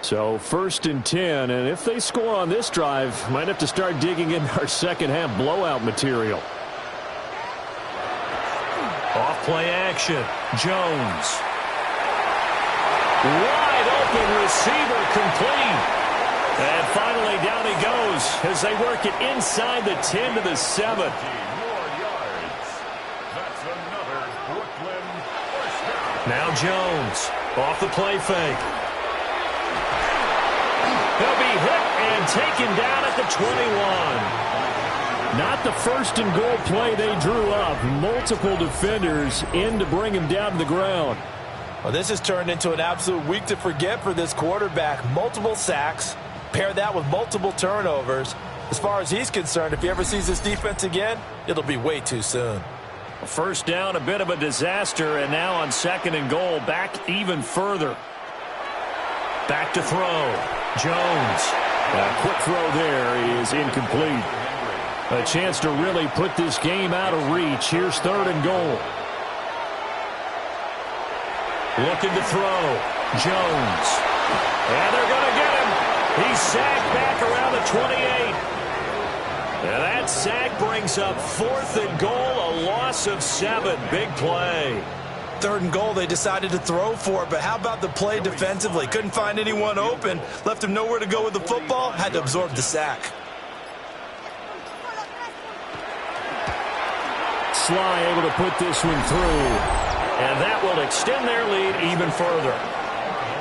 So 1st and 10, and if they score on this drive, might have to start digging in our second half blowout material. Off play action. Jones. Wide open receiver complete. And finally down he goes as they work it inside the 10 to the 7. More yards. That's another Brooklyn first down. Now Jones off the play fake. He'll be hit and taken down at the 21. Not the 1st and goal play they drew up. Multiple defenders in to bring him down to the ground. Well, this has turned into an absolute week to forget for this quarterback. Multiple sacks. Pair that with multiple turnovers. As far as he's concerned, if he ever sees this defense again, it'll be way too soon. First down, a bit of a disaster, and now on 2nd and goal, back even further. Back to throw. Jones. A quick throw there is incomplete. A chance to really put this game out of reach. Here's 3rd and goal. Looking to throw. Jones. And they're going to get him. He's sacked back around the 28. And that sack brings up 4th and goal, a loss of 7. Big play. 3rd and goal, they decided to throw for it, but how about the play defensively? Couldn't find anyone open, left him nowhere to go with the football, had to absorb the sack. Sly able to put this one through, and that will extend their lead even further.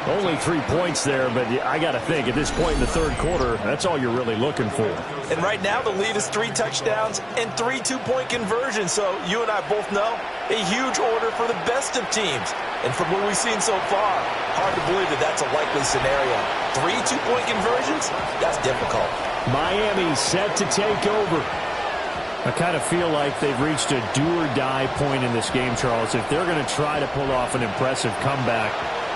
Only 3 points there, but I got to think at this point in the 3rd quarter, that's all you're really looking for. And right now the lead is 3 touchdowns and 3 two-point conversions. So you and I both know a huge order for the best of teams. And from what we've seen so far, hard to believe that that's a likely scenario. 3 two-point conversions? That's difficult. Miami set to take over. I kind of feel like they've reached a do-or-die point in this game, Charles. If they're going to try to pull off an impressive comeback,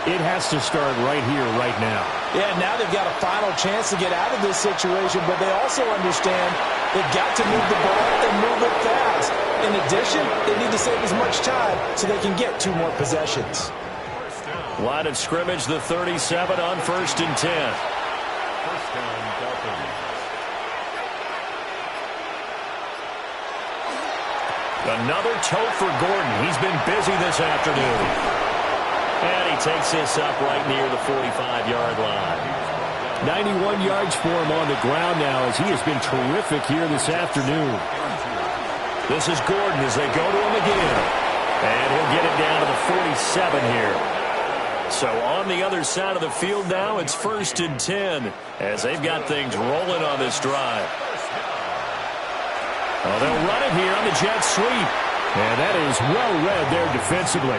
it has to start right here, right now. Yeah, now they've got a final chance to get out of this situation, but they also understand they've got to move the ball and move it fast. In addition, they need to save as much time so they can get 2 more possessions. Line of scrimmage, the 37 on 1st and 10. First down, Dolphins. Another toe for Gordon. He's been busy this afternoon. And he takes this up right near the 45-yard line. 91 yards for him on the ground now as he has been terrific here this afternoon. This is Gordon as they go to him again. And he'll get it down to the 47 here. So on the other side of the field now, it's 1st and 10 as they've got things rolling on this drive. Oh, they'll run it here on the jet sweep. And that is well read there defensively.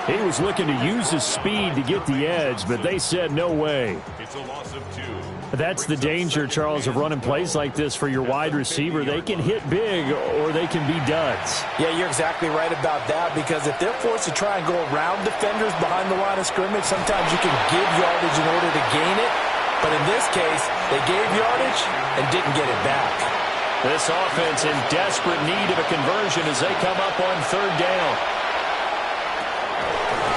He was looking to use his speed to get the edge, but they said no way. It's a loss of 2. That's the danger, Charles, of running plays like this for your wide receiver. They can hit big or they can be duds. Yeah, you're exactly right about that, because if they're forced to try and go around defenders behind the line of scrimmage, sometimes you can give yardage in order to gain it. But in this case, they gave yardage and didn't get it back. This offense in desperate need of a conversion as they come up on 3rd down.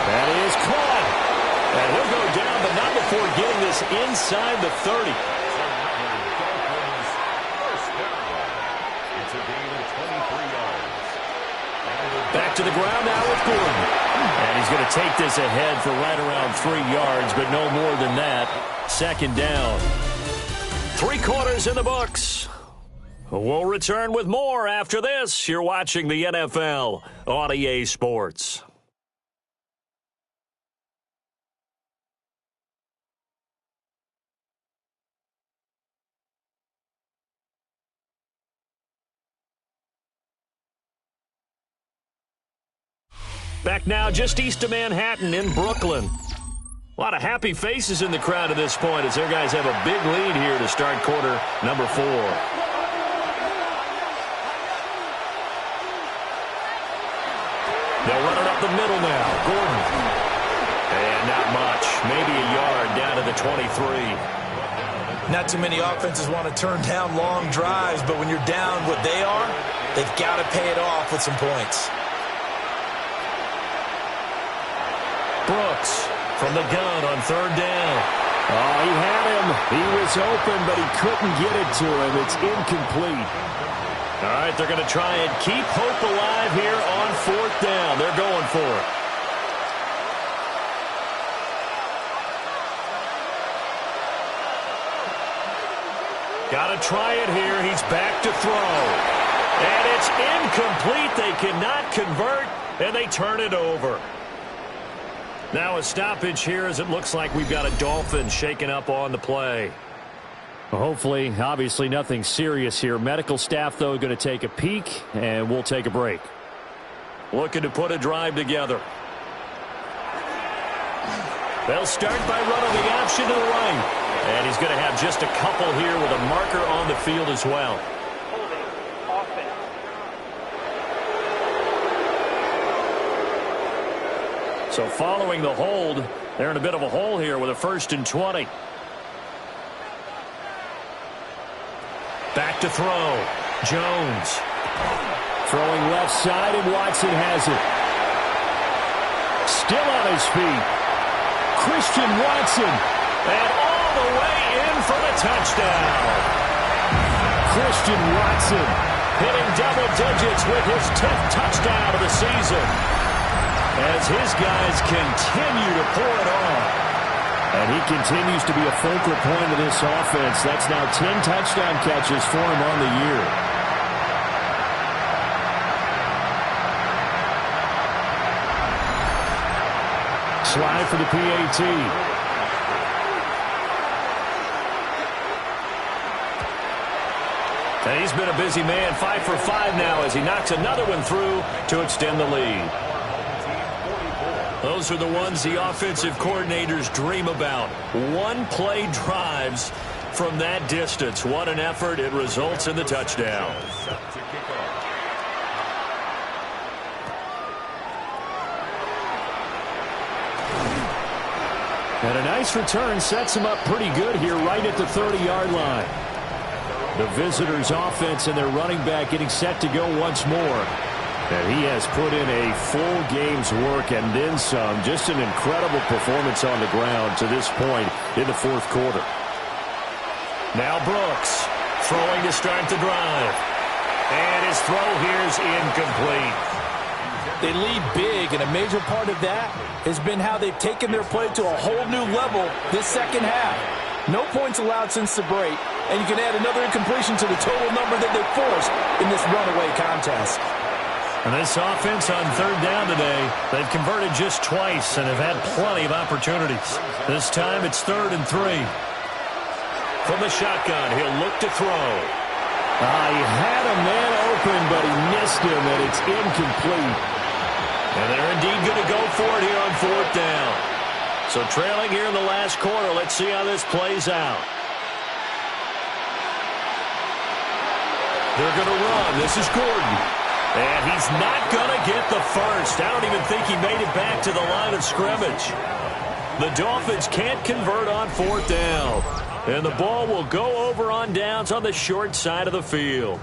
That is caught. And he'll go down, but not before getting this inside the 30. It's a gain of 23 yards. Back to the ground now with Gordon. And he's going to take this ahead for right around 3 yards, but no more than that. 2nd down. 3 quarters in the books. We'll return with more after this. You're watching the NFL on EA Sports. Back now just east of Manhattan in Brooklyn. A lot of happy faces in the crowd at this point as their guys have a big lead here to start quarter number 4. They'll run it up the middle now. Gordon. And not much. Maybe a yard down to the 23. Not too many offenses want to turn down long drives, but when you're down what they are, they've got to pay it off with some points. Brooks from the gun on 3rd down. Oh, he had him. He was open, but he couldn't get it to him. It's incomplete. All right, they're going to try and keep hope alive here on 4th down. They're going for it. Got to try it here. He's back to throw. And it's incomplete. They cannot convert, and they turn it over. Now a stoppage here as it looks like we've got a Dolphin shaken up on the play. Hopefully, obviously nothing serious here. Medical staff, though, going to take a peek, and we'll take a break. Looking to put a drive together. They'll start by running the option to the right. And he's going to have just a couple here with a marker on the field as well. So following the hold, they're in a bit of a hole here with a 1st and 20. Back to throw. Jones. Throwing left side, and Watson has it. Still on his feet. Christian Watson. And all the way in for the touchdown. Christian Watson hitting double digits with his 10th touchdown of the season. As his guys continue to pour it on. And he continues to be a focal point of this offense. That's now 10 touchdown catches for him on the year. Slide for the PAT. And he's been a busy man, 5 for 5 now as he knocks another one through to extend the lead. Those are the ones the offensive coordinators dream about. One-play drives from that distance. What an effort. It results in the touchdown. And a nice return sets him up pretty good here right at the 30-yard line. The visitors' offense and their running back getting set to go once more. And he has put in a full game's work and then some. Just an incredible performance on the ground to this point in the 4th quarter. Now Brooks throwing to start the drive. And his throw here is incomplete. They lead big, and a major part of that has been how they've taken their play to a whole new level this second half. No points allowed since the break, and you can add another incompletion to the total number that they forced in this runaway contest. And this offense on 3rd down today, they've converted just twice and have had plenty of opportunities. This time it's 3rd and 3. From the shotgun, he'll look to throw. He had a man open, but he missed him, and it's incomplete. And they're indeed going to go for it here on 4th down. So trailing here in the last quarter, let's see how this plays out. They're going to run. This is Gordon. And he's not going to get the first. I don't even think he made it back to the line of scrimmage. The Dolphins can't convert on 4th down. And the ball will go over on downs on the short side of the field.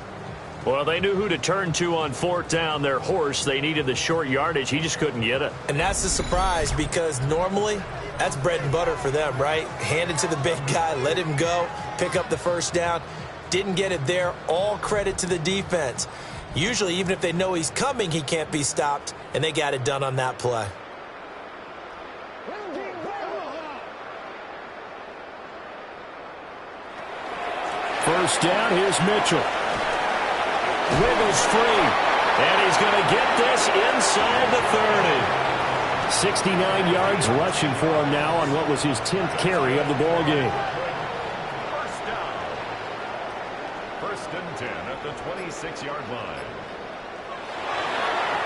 Well, they knew who to turn to on 4th down. Their horse, they needed the short yardage. He just couldn't get it. And that's a surprise because normally that's bread and butter for them, right? Hand it to the big guy, let him go, pick up the 1st down. Didn't get it there. All credit to the defense. Usually, even if they know he's coming, he can't be stopped, and they got it done on that play. First down, here's Mitchell. Wiggles free, and he's going to get this inside the 30. 69 yards rushing for him now on what was his 10th carry of the ball game. First and 10 at the 26-yard line.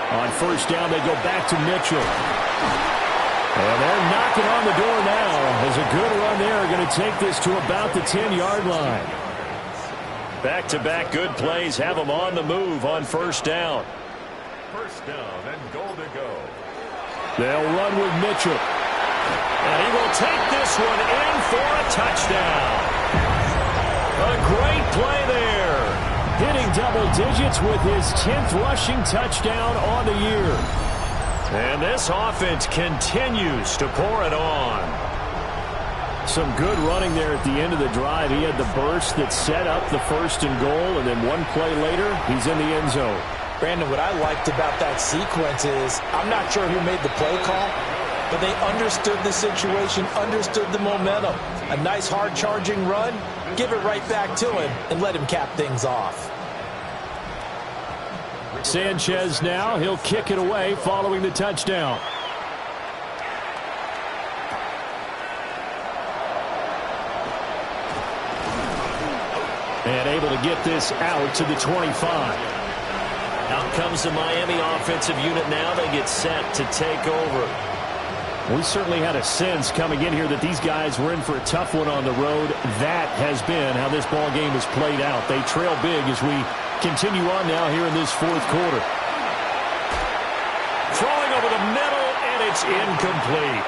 On 1st down, they go back to Mitchell. And they're knocking on the door now as a good run there. Going to take this to about the 10-yard line. Back-to-back good plays have them on the move on 1st down. First down and goal to go. They'll run with Mitchell. And he will take this one in for a touchdown. A great play there. Hitting double digits with his 10th rushing touchdown on the year. And this offense continues to pour it on. Some good running there at the end of the drive. He had the burst that set up the 1st and goal, and then one play later, he's in the end zone. Brandon, what I liked about that sequence is I'm not sure who made the play call, but they understood the situation, understood the momentum. A nice hard-charging run, give it right back to him, and let him cap things off. Sanchez now, he'll kick it away following the touchdown. And able to get this out to the 25. Out comes the Miami offensive unit now. They get set to take over. We certainly had a sense coming in here that these guys were in for a tough one on the road. That has been how this ball game has played out. They trail big as we continue on now here in this 4th quarter. Throwing over the middle, and it's incomplete.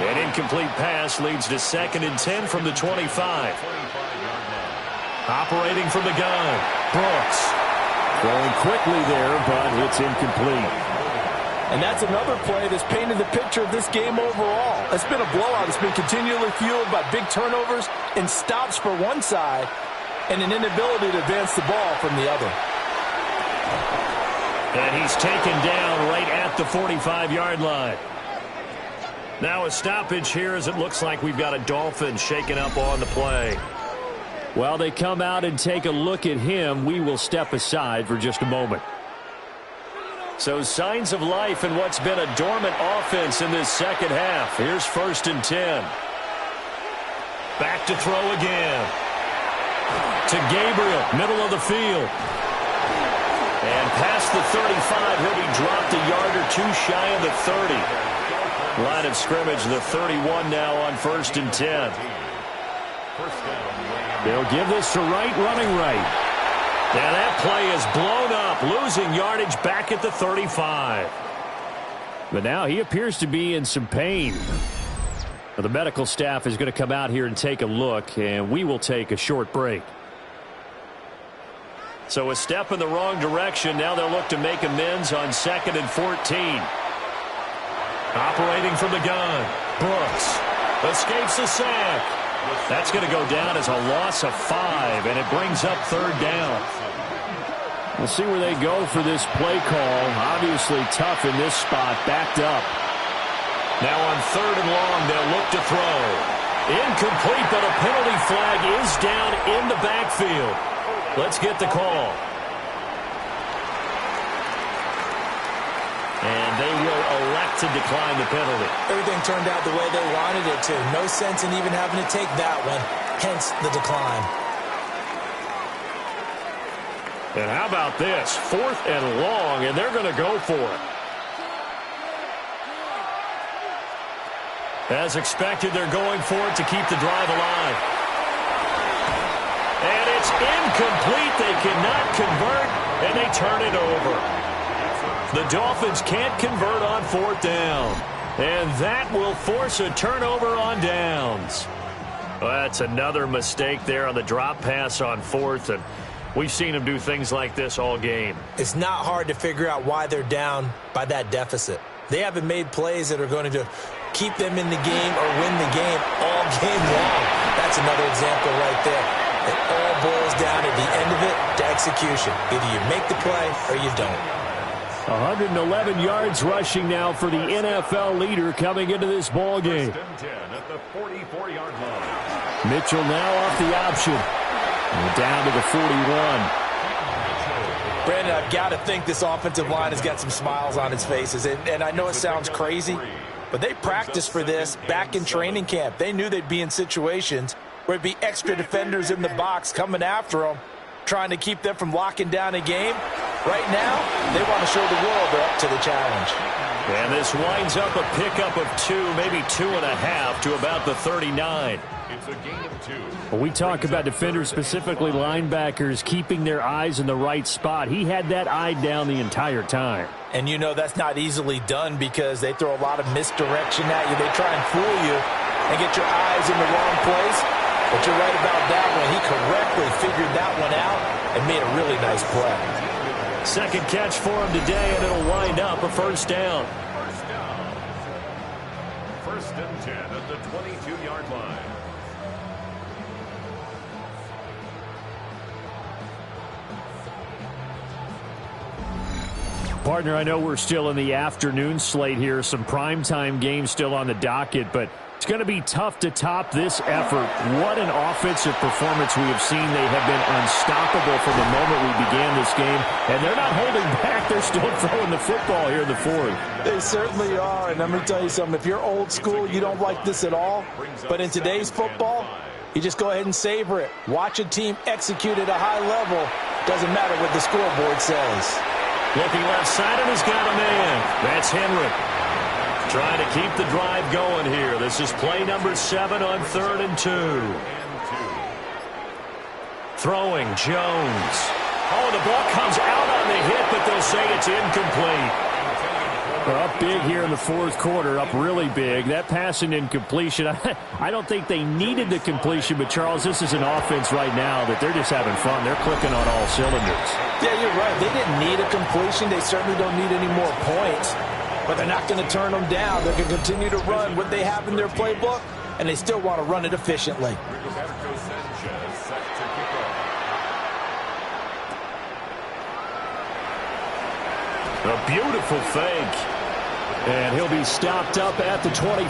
An incomplete pass leads to 2nd and 10 from the 25. Operating from the gun, Brooks. Throwing quickly there, but it's incomplete. And that's another play that's painted the picture of this game overall. It's been a blowout. It's been continually fueled by big turnovers and stops for one side and an inability to advance the ball from the other. And he's taken down right at the 45-yard line. Now a stoppage here as it looks like we've got a Dolphin shaken up on the play. While they come out and take a look at him, we will step aside for just a moment. So signs of life in what's been a dormant offense in this second half. Here's 1st and 10. Back to throw again. To Gabriel, middle of the field. And past the 35, he'll be dropped a yard or two shy of the 30. Line of scrimmage, the 31 now on 1st and 10. They'll give this to Wright, running right. Now that play is blown up, losing yardage back at the 35. But now he appears to be in some pain. The medical staff is going to come out here and take a look, and we will take a short break. So a step in the wrong direction. Now they'll look to make amends on 2nd and 14. Operating from the gun, Brooks escapes the sack. That's going to go down as a loss of 5, and it brings up 3rd down. We'll see where they go for this play call. Obviously tough in this spot, backed up. Now on 3rd and long, they'll look to throw. Incomplete, but a penalty flag is down in the backfield. Let's get the call. And they will elect to decline the penalty. Everything turned out the way they wanted it to. No sense in even having to take that one, hence the decline. And how about this? 4th and long, and they're going to go for it. As expected, they're going for it to keep the drive alive. And it's incomplete. They cannot convert, and they turn it over. The Dolphins can't convert on 4th down. And that will force a turnover on downs. Well, that's another mistake there on the drop pass on 4th. And we've seen them do things like this all game. It's not hard to figure out why they're down by that deficit. They haven't made plays that are going to keep them in the game or win the game all game long. That's another example right there. It all boils down at the end of it to execution. Either you make the play or you don't. 111 yards rushing now for the NFL leader coming into this ball game. At the 44-yard line. Mitchell now off the option. And down to the 41. Brandon, I've got to think this offensive line has got some smiles on its faces. And I know it sounds crazy, but they practiced for this back in training camp. They knew they'd be in situations where it'd be extra defenders in the box coming after them, trying to keep them from locking down a game. Right now, they want to show the world they're up to the challenge. And this winds up a pickup of 2, maybe 2.5 to about the 39. It's a gain of 2. When we talk about defenders, specifically linebackers, keeping their eyes in the right spot, he had that eye down the entire time. And you know that's not easily done because they throw a lot of misdirection at you. They try and fool you and get your eyes in the wrong place. But you're right about that one. He correctly figured that one out and made a really nice play. Second catch for him today, and it'll wind up a 1st down. 1st and 10 at the 22-yard line. Partner, I know we're still in the afternoon slate here. Some primetime games still on the docket, but it's going to be tough to top this effort. What an offensive performance we have seen. They have been unstoppable from the moment we began this game, and they're not holding back. They're still throwing the football here in the 4th. They certainly are, and let me tell you something. If you're old school, you don't like this at all. But in today's football, you just go ahead and savor it. Watch a team execute at a high level. Doesn't matter what the scoreboard says. Looking left side, and he's got a man. That's Henry. Trying to keep the drive going here. This is play number 7 on 3rd and 2. Throwing, Jones. Oh, the ball comes out on the hit, but they'll say it's incomplete. They're up big here in the fourth quarter, up really big. That passing incompletion, I don't think they needed the completion, but, Charles, this is an offense right now that they're just having fun. They're clicking on all cylinders. Yeah, you're right. They didn't need a completion. They certainly don't need any more points, but they're not going to turn them down. They're going to continue to run what they have in their playbook, and they still want to run it efficiently. A beautiful fake. And he'll be stopped up at the 25.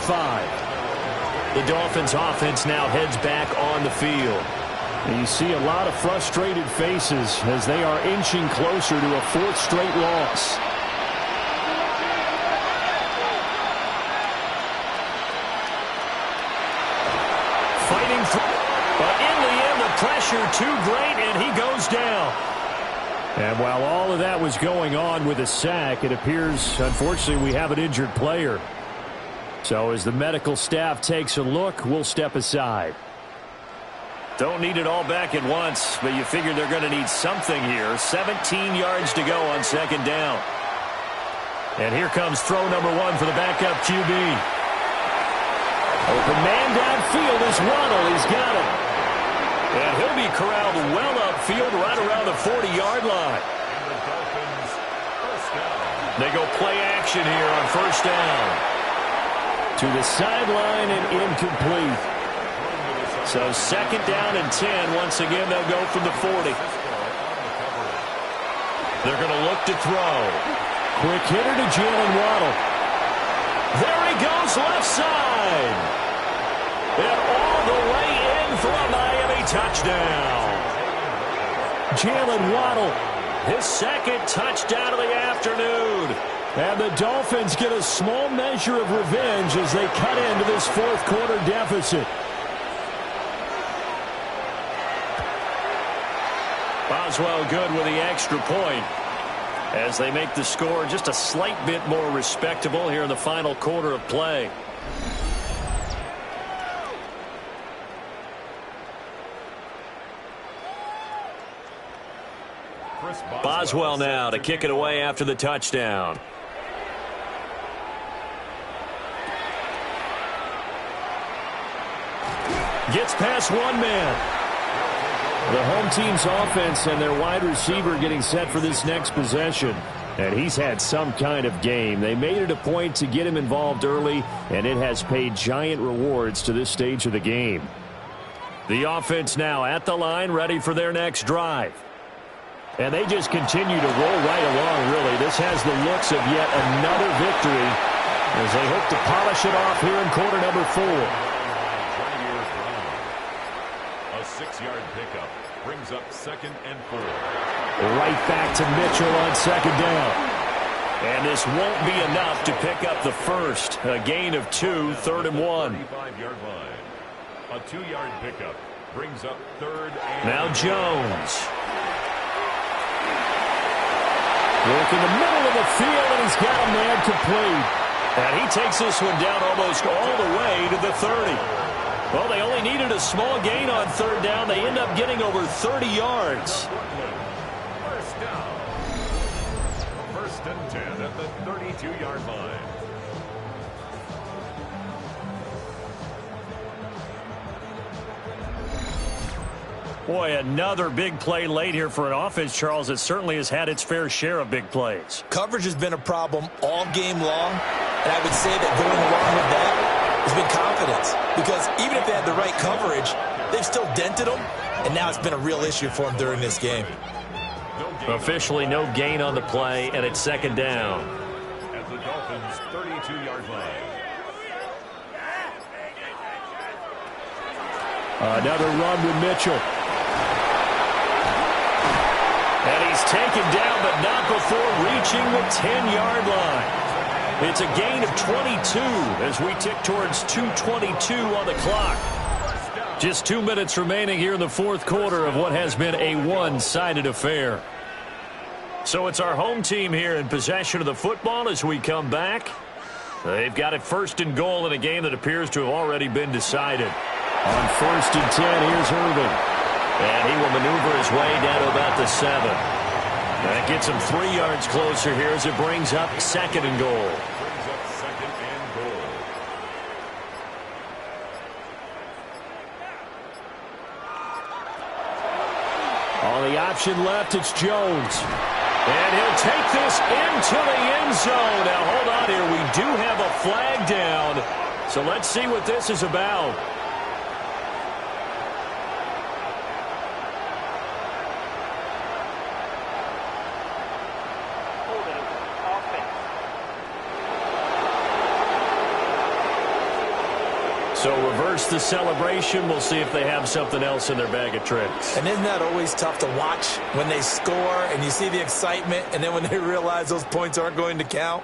The Dolphins offense now heads back on the field. And you see a lot of frustrated faces as they are inching closer to a fourth straight loss. Fighting through, but in the end, the pressure too great, and he goes down. And while all of that was going on with a sack, it appears, unfortunately, we have an injured player. So as the medical staff takes a look, we'll step aside. Don't need it all back at once, but you figure they're going to need something here. 17 yards to go on second down. And here comes throw number one for the backup QB. Open man downfield is Waddle. He's got it. And he'll be corralled well upfield right around the 40-yard line. They go play action here on first down. To the sideline and incomplete. So second down and 10. Once again, they'll go from the 40. They're going to look to throw. Quick hitter to Jalen Waddle. There he goes, left side. And all the way in for a Miami touchdown. Jalen Waddle, his second touchdown of the afternoon. And the Dolphins get a small measure of revenge as they cut into this fourth quarter deficit. Boswell good with the extra point as they make the score just a slight bit more respectable here in the final quarter of play. Boswell now to kick it away after the touchdown. Gets past one man. The home team's offense and their wide receiver getting set for this next possession. And he's had some kind of game. They made it a point to get him involved early, and it has paid giant rewards to this stage of the game. The offense now at the line, ready for their next drive. And they just continue to roll right along, really. This has the looks of yet another victory as they hope to polish it off here in quarter number 4. A 6-yard pickup brings up second and 4. Right back to Mitchell on second down. And this won't be enough to pick up the first. A gain of 2, third and 1. 35-yard line. A 2-yard pickup brings up third and now Jones. Work in the middle of the field, and he's got a man complete. And he takes this one down almost all the way to the 30. Well, they only needed a small gain on third down. They end up getting over 30 yards. First down. First and 10 at the 32-yard line. Boy, another big play late here for an offense, Charles, that certainly has had its fair share of big plays. Coverage has been a problem all game long, and I would say that going along with that has been confidence. Because even if they had the right coverage, they've still dented them, and now it's been a real issue for them during this game. Officially no gain on the play, and it's second down. At the Dolphins' 32-yard line. Another run with Mitchell. And he's taken down, but not before reaching the 10-yard line. It's a gain of 22 as we tick towards 2:22 on the clock. Just 2 minutes remaining here in the fourth quarter of what has been a one-sided affair. So it's our home team here in possession of the football as we come back. They've got it first and goal in a game that appears to have already been decided. On first and 10, here's Irvin. And he will maneuver his way down to about the 7. That gets him 3 yards closer here as it brings up 2nd and goal. Brings up 2nd and goal. On the option left, it's Jones. And he'll take this into the end zone. Now, hold on here. We do have a flag down. So let's see what this is about. So reverse the celebration. We'll see if they have something else in their bag of tricks. And isn't that always tough to watch when they score and you see the excitement, and then when they realize those points aren't going to count?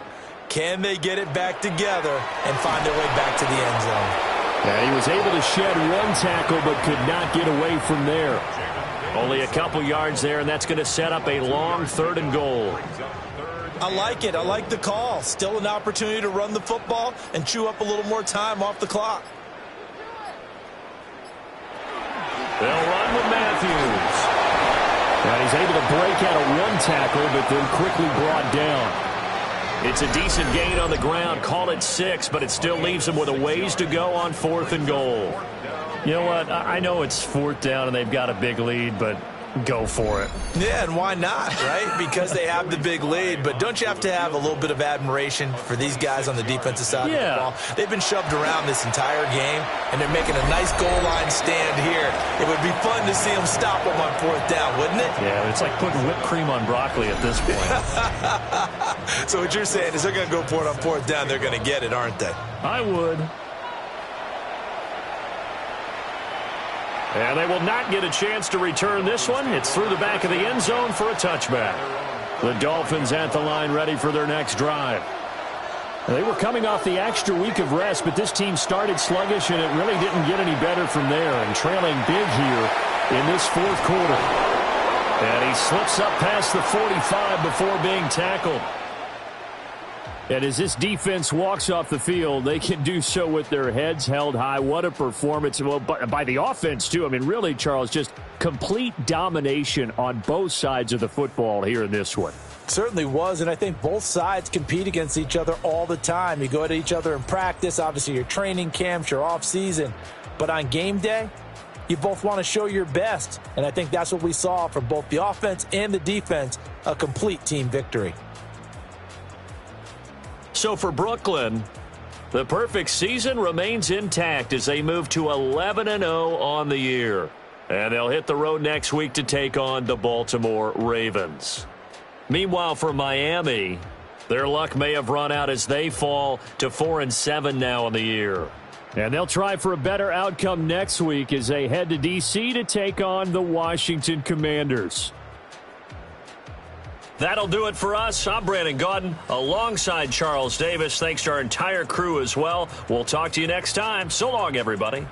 Can they get it back together and find their way back to the end zone? Yeah, he was able to shed 1 tackle but could not get away from there. Only a couple yards there, and that's going to set up a long 3rd and goal. I like it. I like the call. Still an opportunity to run the football and chew up a little more time off the clock. They'll run with Matthews. And he's able to break out of 1 tackle, but then quickly brought down. It's a decent gain on the ground. Call it 6, but it still leaves him with a ways to go on 4th and goal. You know what? I know it's 4th down and they've got a big lead, but go for it. Yeah, and why not, right? Because they have the big lead. But don't you have to have a little bit of admiration for these guys on the defensive side of the ball? They've been shoved around this entire game, and they're making a nice goal line stand here. It would be fun to see them stop them on 4th down, wouldn't it? Yeah, it's like putting whipped cream on broccoli at this point. So what you're saying is they're going to go for it on 4th down. They're going to get it, aren't they? I would. And they will not get a chance to return this one. It's through the back of the end zone for a touchback. The Dolphins at the line ready for their next drive. They were coming off the extra week of rest, but this team started sluggish, and it really didn't get any better from there, and trailing big here in this 4th quarter. And he slips up past the 45 before being tackled. And as this defense walks off the field, they can do so with their heads held high. What a performance. Well, by the offense, too. I mean, really, Charles, just complete domination on both sides of the football here in this one. Certainly was, and I think both sides compete against each other all the time. You go at each other in practice, obviously your training camps, your off-season. But on game day, you both want to show your best. And I think that's what we saw from both the offense and the defense, a complete team victory. So for Brooklyn, the perfect season remains intact as they move to 11-0 on the year. And they'll hit the road next week to take on the Baltimore Ravens. Meanwhile, for Miami, their luck may have run out as they fall to 4-7 now in the year. And they'll try for a better outcome next week as they head to D.C. to take on the Washington Commanders. That'll do it for us. I'm Brandon Gaudin alongside Charles Davis. Thanks to our entire crew as well. We'll talk to you next time. So long, everybody.